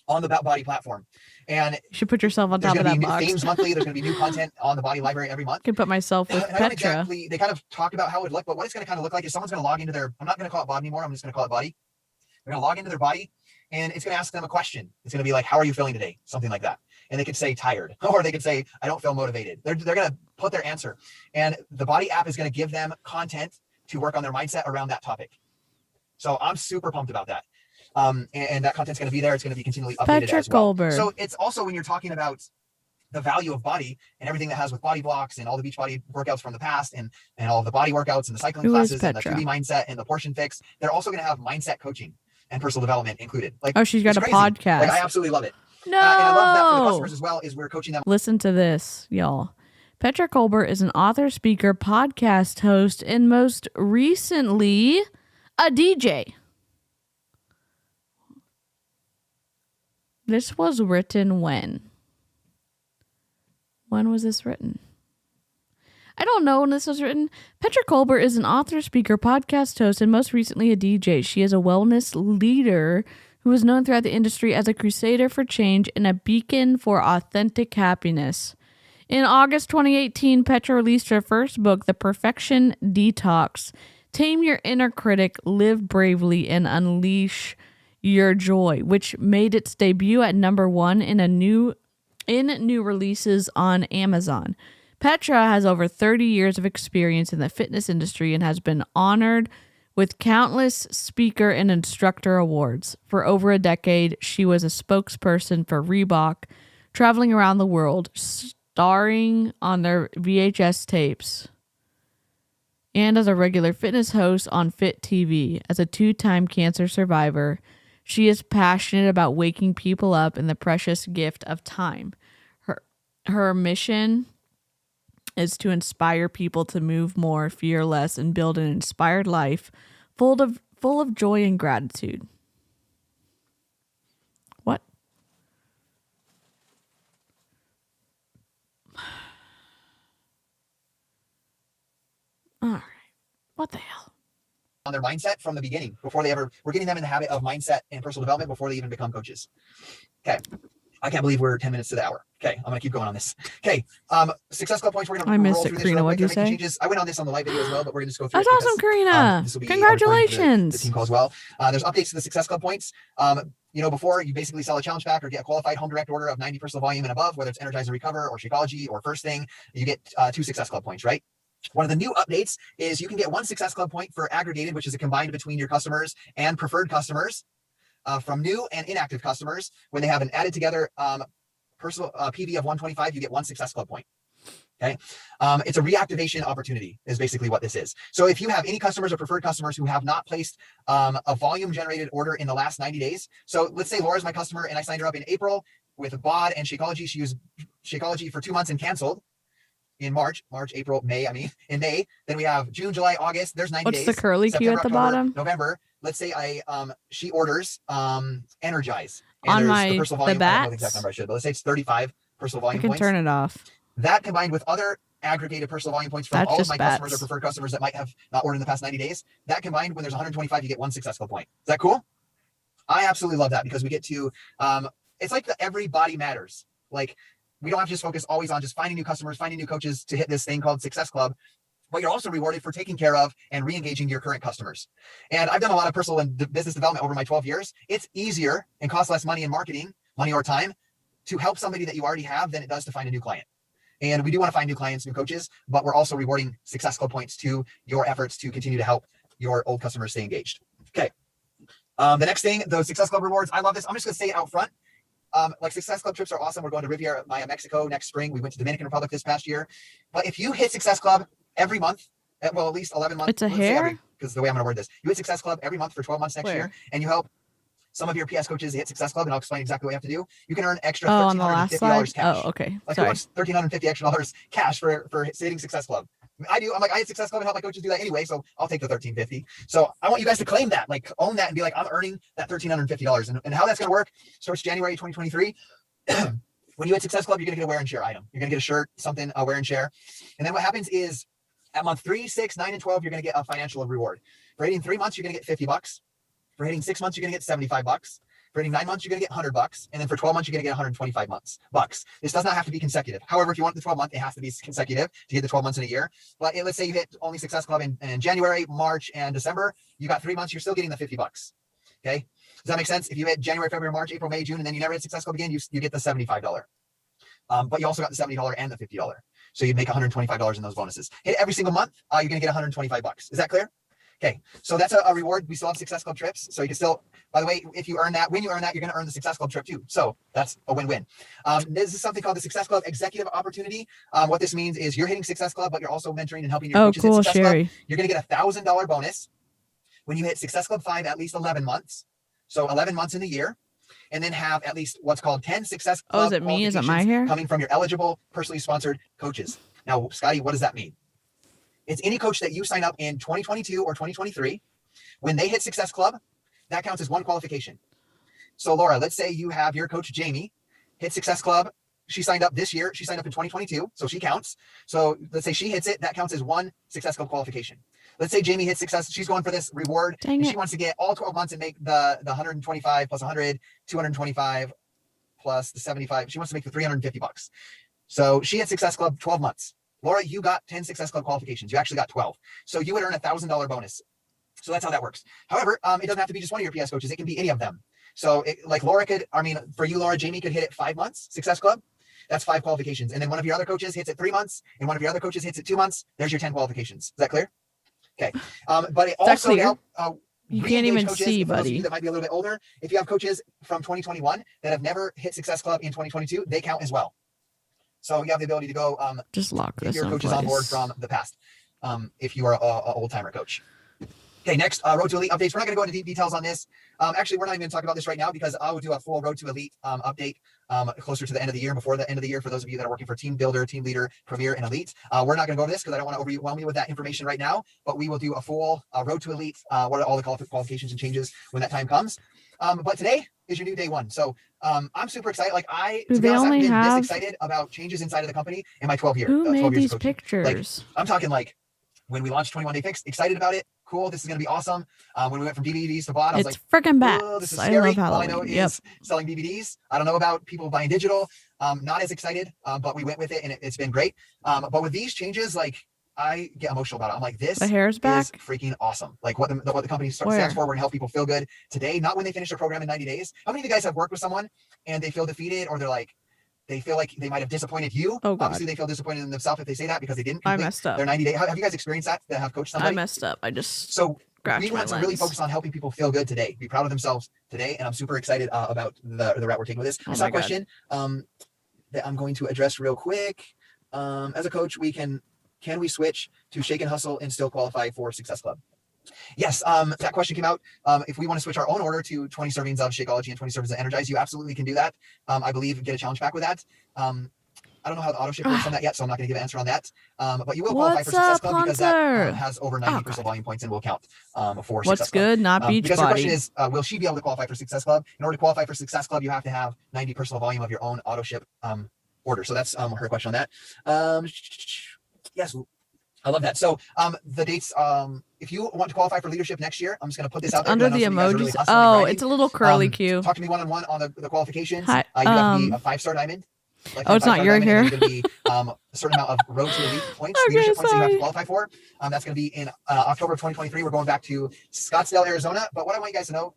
Speaker 2: on the Body platform. And
Speaker 1: you should put yourself on top of that box.
Speaker 2: Themes monthly. There's going to be new content on the Body library every month.
Speaker 1: I can put myself with Petra.
Speaker 2: They kind of talk about how it would look, but what it's going to kind of look like is someone's going to log into their, I'm not going to call it Body anymore. I'm just going to call it Body. They're going to log into their Body, and it's going to ask them a question. It's going to be like, how are you feeling today? Something like that. And they could say tired, or they could say, I don't feel motivated. They're going to put their answer. And the Body app is going to give them content to work on their mindset around that topic. So I'm super pumped about that. And that content's going to be there. It's going to be continually updated as well. So it's also, when you're talking about the value of Body and everything that has with Body blocks and all the Beachbody workouts from the past and all of the Body workouts and the cycling classes and the 2D mindset and the portion fix, they're also going to have mindset coaching and personal development included. Like,
Speaker 1: oh, she's got a podcast.
Speaker 2: Like, I absolutely love it.
Speaker 1: No.
Speaker 2: And I love that for the customers as well, is we're coaching them.
Speaker 1: Listen to this, y'all. Petra Colbert is an author, speaker, podcast host, and most recently, a DJ. This was written when? When was this written? I don't know when this was written. Petra Colbert is an author, speaker, podcast host, and most recently a DJ. She is a wellness leader who is known throughout the industry as a crusader for change and a beacon for authentic happiness. In August 2018, Petra released her first book, The Perfection Detox. Tame your inner critic, live bravely, and unleash your joy, which made its debut at #1 in new releases on Amazon. Petra has over 30 years of experience in the fitness industry and has been honored with countless speaker and instructor awards. For over a decade, she was a spokesperson for Reebok, traveling around the world, starring on their VHS tapes, and as a regular fitness host on Fit TV. As a 2-time cancer survivor, She is passionate about waking people up in the precious gift of time. Her mission is to inspire people to move more, fear less, and build an inspired life full of joy and gratitude. What? All right. What the hell?
Speaker 2: On their mindset from the beginning, before they ever, we're getting them in the habit of mindset and personal development before they even become coaches. Okay. I can't believe we're 10 minutes to the hour. Okay. I'm going to keep going on this. Okay. Success Club points. We're going to roll through this.
Speaker 1: Karina, what'd you say?
Speaker 2: Changes. I went on this on the live video as well, but we're going to just go through.
Speaker 1: That's awesome, Karina. Congratulations.
Speaker 2: The team call as well. There's updates to the Success Club points. Before you basically sell a challenge pack or get a qualified home direct order of 90 personal volume and above, whether it's Energize and Recover or Shakeology or First Thing, you get 2 Success Club points, right? One of the new updates is you can get 1 Success Club point for aggregated, which is a combined between your customers and preferred customers from new and inactive customers. When they have an added together personal PV of 125, you get 1 Success Club point. Okay. It's a reactivation opportunity is basically what this is. So if you have any customers or preferred customers who have not placed a volume generated order in the last 90 days. So let's say Laura's my customer and I signed her up in April with BOD and Shakeology. She used Shakeology for 2 months and canceled. In March, April, May, in May, then we have June, July, August, there's 90 days.
Speaker 1: What's the curly Q at the bottom?
Speaker 2: November, let's say she orders Energize.
Speaker 1: And
Speaker 2: on the personal volume,
Speaker 1: the bats?
Speaker 2: I don't know the exact number I should, but let's say it's 35 personal volume points.
Speaker 1: I can turn it off.
Speaker 2: That combined with other aggregated personal volume points from all of my customers or preferred customers that might have not ordered in the past 90 days, that combined when there's 125, you get 1 Success Club point. Is that cool? I absolutely love that because we get to, it's like the everybody matters. Like, we don't have to just focus always on just finding new customers, finding new coaches to hit this thing called Success Club, but you're also rewarded for taking care of and re-engaging your current customers. And I've done a lot of personal and business development over my 12 years. It's easier and costs less money in marketing, money or time, to help somebody that you already have than it does to find a new client. And we do want to find new clients, new coaches, but we're also rewarding Success Club points to your efforts to continue to help your old customers stay engaged. Okay. The next thing, those Success Club rewards, I love this. I'm just going to say it out front. Like Success Club trips are awesome. We're going to Riviera Maya, Mexico next spring. We went to Dominican Republic this past year. But if you hit Success Club every month, at least 11 months.
Speaker 1: It's a hair?
Speaker 2: Because the way I'm going to word this. You hit Success Club every month for 12 months next year, and you help some of your PS coaches hit Success Club, and I'll explain exactly what you have to do. You can earn extra $1,350 cash.
Speaker 1: Oh, okay.
Speaker 2: Like $1,350 extra cash for hitting Success Club. I hit Success Club and help my coaches do that anyway, so I'll take the $1,350. So I want you guys to claim that, like own that and be like, I'm earning that $1,350. And how that's going to work starts January 2023. When you hit Success Club, you're going to get a wear and share item. You're going to get a shirt, something, a wear and share. And then what happens is at month 3, 6, 9, and 12, you're going to get a financial reward. For hitting 3 months, you're going to get $50. For hitting 6 months, you're going to get $75. For hitting 9 months, you're going to get $100. And then for 12 months, you're going to get $125. This does not have to be consecutive. However, if you want the 12 month, it has to be consecutive to get the 12 months in a year. But let's say you hit only Success Club in January, March, and December. You got 3 months, you're still getting the $50. Okay. Does that make sense? If you hit January, February, March, April, May, June, and then you never hit Success Club again, you get the $75. But you also got the $70 and the $50. So you'd make $125 in those bonuses. Hit every single month, you're going to get $125. Is that clear? Okay. So that's a reward. We still have Success Club trips. So you can still, by the way, if you earn that, when you earn that, you're going to earn the Success Club trip too. So that's a win-win. This is something called the Success Club Executive Opportunity. What this means is you're hitting Success Club, but you're also mentoring and helping your coaches hit Success Club. You're going to get a $1,000 bonus when you hit Success Club 5 at least 11 months. So 11 months in the year. And then have at least what's called 10 Success Club
Speaker 1: is it me? Is it my hair?
Speaker 2: Coming from your eligible, personally sponsored coaches. Now, Scotty, what does that mean? It's any coach that you sign up in 2022 or 2023. When they hit Success Club, that counts as 1 qualification. So, Laura, let's say you have your coach, Jamie, hit Success Club. She signed up this year. She signed up in 2022, so she counts. So let's say she hits it. That counts as 1 Success Club qualification. Let's say Jamie hits Success. She's going for this reward. And she wants to get all 12 months and make the 125 plus 100, 225 plus the 75. She wants to make the $350. So she hit Success Club 12 months. Laura, you got 10 Success Club qualifications. You actually got 12. So you would earn a $1,000 bonus. So that's how that works. However, it doesn't have to be just one of your PS coaches. It can be any of them. So like Laura could, for you, Laura, Jamie could hit it 5 months, Success Club. That's 5 qualifications. And then one of your other coaches hits it 3 months, and one of your other coaches hits it 2 months. There's your 10 qualifications. Is that clear? Okay. But it also helps.
Speaker 1: You can't even see, buddy.
Speaker 2: That might be a little bit older. If you have coaches from 2021 that have never hit Success Club in 2022, they count as well. So you have the ability to go
Speaker 1: just lock this
Speaker 2: your coaches on board from the past. If you are an old timer coach. Okay, next, Road to Elite updates. We're not going to go into deep details on this. Actually, we're not even going to talk about this right now because I will do a full Road to Elite update closer to the end of the year, before the end of the year, for those of you that are working for Team Builder, Team Leader, Premier, and Elite. We're not going to go over this because I don't want to overwhelm you with that information right now, but we will do a full Road to Elite, what are all the qualifications and changes when that time comes. But today is your new day one. So I'm super excited. Like to be honest, I've been this excited about changes inside of the company in my 12 years.
Speaker 1: Who made these
Speaker 2: of coaching.
Speaker 1: pictures?
Speaker 2: Like, I'm talking like when we launched 21 Day Fix, excited about it. Cool, this is going to be awesome. When we went from DVDs to VOD, I was like,
Speaker 1: freaking bad.
Speaker 2: Oh, this is
Speaker 1: I
Speaker 2: scary.
Speaker 1: love
Speaker 2: All I know
Speaker 1: Halloween.
Speaker 2: is selling DVDs. I don't know about people buying digital. Not as excited, but we went with it and it's been great. But with these changes, like I get emotional about it. I'm like, this
Speaker 1: The hair's back.
Speaker 2: is freaking awesome. Like what the company stands for. We're gonna help people feel good today, not when they finish their program in 90 days. How many of you guys have worked with someone and they feel defeated, or they feel like they might have disappointed you?
Speaker 1: Oh, God.
Speaker 2: Obviously, they feel disappointed in themselves if they say that because they didn't complete
Speaker 1: I messed up.
Speaker 2: their 90 day. Have you guys experienced that have coached somebody?
Speaker 1: I messed up. I just
Speaker 2: We want to really focus on helping people feel good today, be proud of themselves today, and I'm super excited about the route we're taking with this. I saw a question that I'm going to address real quick. As a coach, can we switch to Shake and Hustle and still qualify for Success Club? Yes, that question came out. If we want to switch our own order to 20 servings of Shakeology and 20 servings of Energize, you absolutely can do that. I believe get a challenge pack with that. I don't know how the auto ship works on that yet, so I'm not going to give an answer on that. But you will qualify for Success Club because that has over 90 crystal volume points and will count for Success Club.
Speaker 1: Good? Not Beach
Speaker 2: because
Speaker 1: Body.
Speaker 2: Your question is, will she be able to qualify for Success Club? In order to qualify for Success Club, you have to have 90 personal volume of your own auto ship order. So that's her question on that. Yes, I love that. So the dates, if you want to qualify for leadership next year, I'm just going to put this out there.
Speaker 1: Under the emojis. Oh, it's a little curly Q.
Speaker 2: Talk to me one-on-one on the qualifications.
Speaker 1: Hi,
Speaker 2: you have to be a 5-star diamond.
Speaker 1: Oh, it's not your hair.
Speaker 2: There's going to be a certain amount of Road to Elite points, leadership points that you have to qualify for. That's going to be in October of 2023. We're going back to Scottsdale, Arizona. But what I want you guys to know,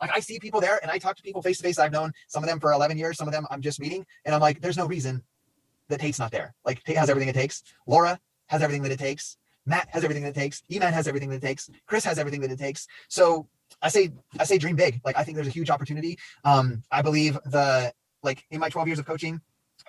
Speaker 2: like I see people there and I talk to people face to face. I've known some of them for 11 years. Some of them I'm just meeting. And I'm like, there's no reason that Tate's not there. Like Tate has everything it takes. Laura has everything that it takes. Matt has everything that it takes. E-Man has everything that it takes. Chris has everything that it takes. So I say dream big. Like I think there's a huge opportunity. I believe in my 12 years of coaching,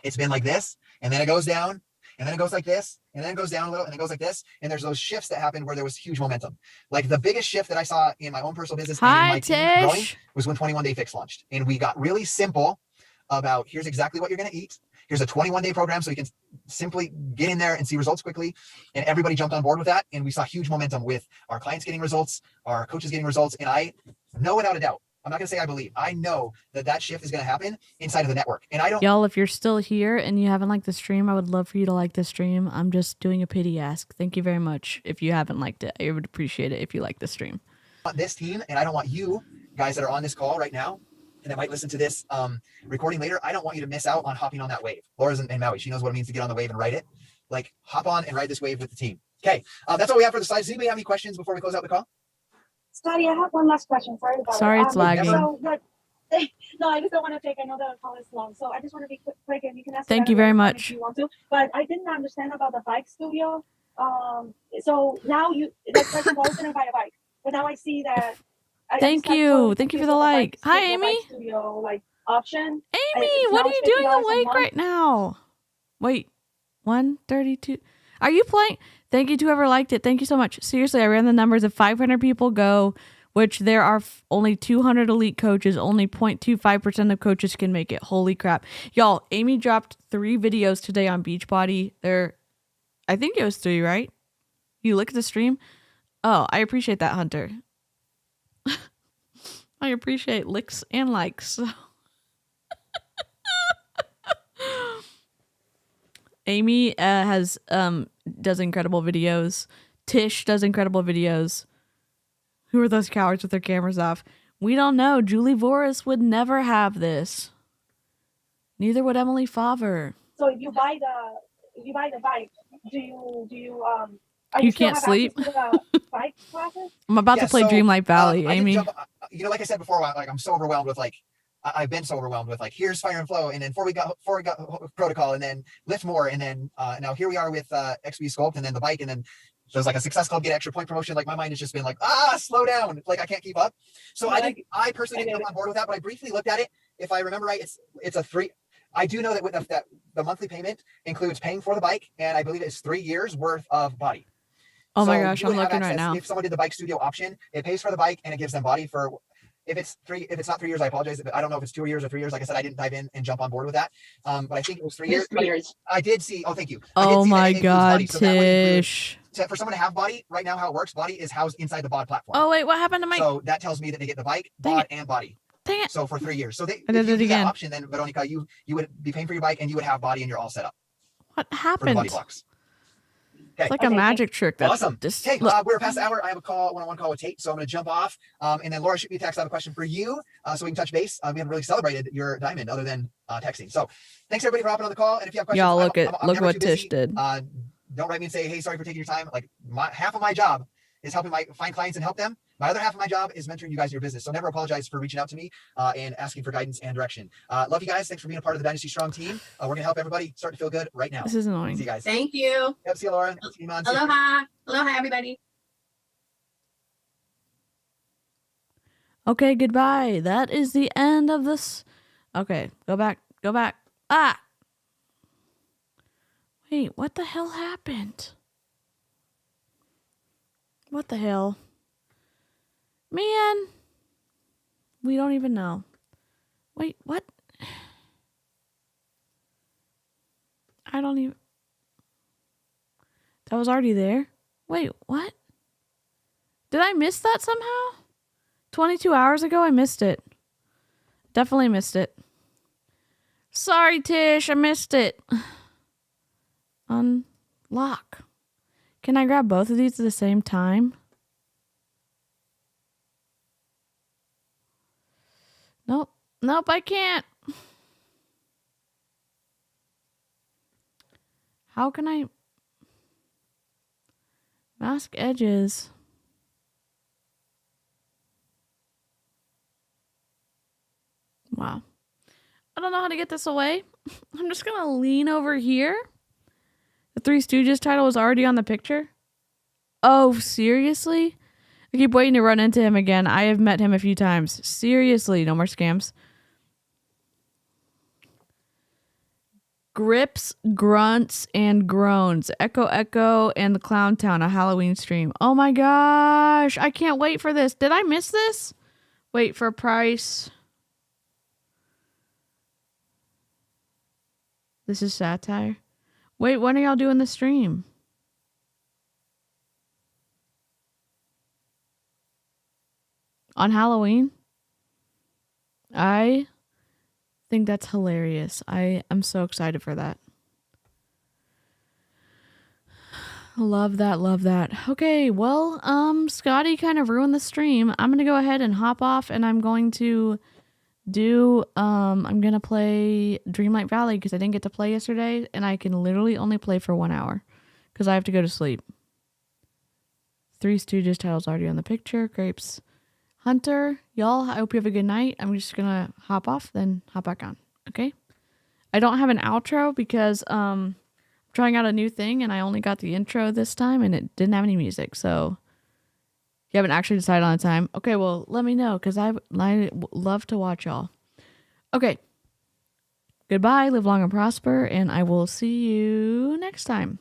Speaker 2: it's been like this, and then it goes down, and then it goes like this, and then it goes down a little, and it goes like this. And there's those shifts that happened where there was huge momentum. Like the biggest shift that I saw in my own personal business and in my team growing was when 21 Day Fix launched. And we got really simple about here's exactly what you're going to eat. Here's a 21-day program so you can simply get in there and see results quickly. And everybody jumped on board with that. And we saw huge momentum with our clients getting results, our coaches getting results. And I know without a doubt, I'm not going to say I believe, I know that shift is going to happen inside of the network. And I don't.
Speaker 1: Y'all, if you're still here and you haven't liked the stream, I would love for you to like the stream. I'm just doing a pity ask. Thank you very much. If you haven't liked it, I would appreciate it if you like the stream.
Speaker 2: I want this team, and I don't want you guys that are on this call right now and that might listen to this recording later, I don't want you to miss out on hopping on that wave. Laura's in Maui. She knows what it means to get on the wave and ride it. Like, hop on and ride this wave with the team. Okay, that's all we have for the slides. Does anybody have any questions before we close out the call?
Speaker 6: Scotty, I have one last question. Sorry about it.
Speaker 1: Sorry, it's lagging.
Speaker 6: So no, I just don't want to take another call is long. So I just want to be quick and you can ask.
Speaker 1: Thank you very much.
Speaker 6: If you want to, but I didn't understand about the bike studio. So now first of all, I was going to buy a bike, but now I see that.
Speaker 1: Thank you for the like. Hi, Amy.
Speaker 6: Studio, option.
Speaker 1: Amy, what are you doing awake right now? Wait, 132. Are you playing? Thank you to whoever liked it. Thank you so much. Seriously, I ran the numbers. If 500 people go, which there are only 200 elite coaches, only 0.25% of coaches can make it. Holy crap. Y'all, Amy dropped 3 videos today on Beachbody. I think it was 3, right? You look at the stream? Oh, I appreciate that, Hunter. I appreciate licks and likes. Amy does incredible videos. Tish does incredible videos. Who are those cowards with their cameras off? We don't know. Julie Voris would never have this. Neither would Emily Favre.
Speaker 6: So if you buy the bike, do you
Speaker 1: you can't sleep.
Speaker 6: Bike classes?
Speaker 1: I'm about to play Dreamlight Valley, Amy.
Speaker 2: Like I said before, I'm so overwhelmed with I've been so overwhelmed with here's Fire and Flow, and then 4 week protocol, and then lift more, and then now here we are with XP Sculpt, and then the bike, and then there's a Success Club get extra point promotion. My mind has just been slow down. I can't keep up. So I personally didn't come on board with that, but I briefly looked at it. If I remember right, it's a 3. I do know that with the monthly payment includes paying for the bike, and I believe it's 3 years worth of body.
Speaker 1: Oh my
Speaker 2: So
Speaker 1: gosh,
Speaker 2: you
Speaker 1: I'm
Speaker 2: would have
Speaker 1: looking right
Speaker 2: access-
Speaker 1: now.
Speaker 2: If someone did the bike studio option, it pays for the bike and it gives them body for. If it's not 3 years, I apologize. But I don't know if it's 2 years or 3 years. Like I said, I didn't dive in and jump on board with that. But I think it was 3 years.
Speaker 4: 3 years.
Speaker 2: I did see. Oh, thank you. I did
Speaker 1: Oh
Speaker 2: see that
Speaker 1: my
Speaker 2: it includes
Speaker 1: god,
Speaker 2: body, so that would include-
Speaker 1: Tish.
Speaker 2: for someone to have body, right now how it works, body is housed inside the bod platform.
Speaker 1: Oh wait, what happened to my?
Speaker 2: So that tells me that they get the bike,
Speaker 1: Dang
Speaker 2: bod, and body.
Speaker 1: Dang it!
Speaker 2: So for 3 years. So
Speaker 1: I
Speaker 2: if
Speaker 1: did
Speaker 2: you
Speaker 1: it
Speaker 2: do
Speaker 1: again.
Speaker 2: that option, then Veronica, you would be paying for your bike and you would have body and you're all set up
Speaker 1: What
Speaker 2: for the
Speaker 1: happened?
Speaker 2: body blocks.
Speaker 1: It's like a
Speaker 4: Okay,
Speaker 1: magic trick. That's
Speaker 2: Awesome.
Speaker 1: Just,
Speaker 2: Hey,
Speaker 1: look.
Speaker 2: we're past the hour. I have a one-on-one call with Tate, so I'm going to jump off. And then Laura, shoot me a text. I have a question for you, so we can touch base. We haven't really celebrated your diamond other than texting. So thanks everybody for hopping on the call. And if you have questions,
Speaker 1: Y'all look
Speaker 2: I'm
Speaker 1: look
Speaker 2: never
Speaker 1: what
Speaker 2: too
Speaker 1: Tish
Speaker 2: busy.
Speaker 1: did.
Speaker 2: Don't write me and say, hey, sorry for taking your time. Like half of my job is helping find clients and help them. My other half of my job is mentoring you guys in your business. So never apologize for reaching out to me and asking for guidance and direction. Love you guys. Thanks for being a part of the Dynasty Strong team. We're going to help everybody start to feel good right now.
Speaker 1: This is
Speaker 2: See
Speaker 1: annoying.
Speaker 2: you guys.
Speaker 3: Thank you.
Speaker 2: Yep, see you, Laura. See you, Iman. See you.
Speaker 3: Aloha. Aloha, everybody.
Speaker 1: Okay, goodbye. That is the end of this. Okay, go back. Go back. Ah! Wait, what the hell happened? What the hell? Man! We don't even know. Wait, what? I don't even... That was already there? Wait, what? Did I miss that somehow? 22 hours ago, I missed it. Definitely missed it. Sorry, Tish, I missed it. Unlock. Can I grab both of these at the same time? Nope. Nope, I can't. How can I... Mask edges. Wow. I don't know how to get this away. I'm just going to lean over here. The Three Stooges title was already on the picture. Oh, seriously? I keep waiting to run into him again. I have met him a few times. Seriously, no more scams. Grips, grunts, and groans. Echo, Echo, and the Clown Town, a Halloween stream. Oh my gosh. I can't wait for this. Did I miss this? Wait for price. This is satire. Wait, when are y'all doing the stream? On Halloween? I think that's hilarious. I am so excited for that. Love that, love that. Okay, well, Scotty kind of ruined the stream. I'm going to go ahead and hop off and I'm going to I'm going to play Dreamlight Valley because I didn't get to play yesterday and I can literally only play for 1 hour because I have to go to sleep. Three Stooges title's already on the picture. Grapes. Hunter, y'all, I hope you have a good night. I'm just going to hop off, then hop back on. Okay? I don't have an outro because I'm trying out a new thing and I only got the intro this time and it didn't have any music. So you haven't actually decided on a time. Okay, well, let me know because I love to watch y'all. Okay. Goodbye. Live long and prosper. And I will see you next time.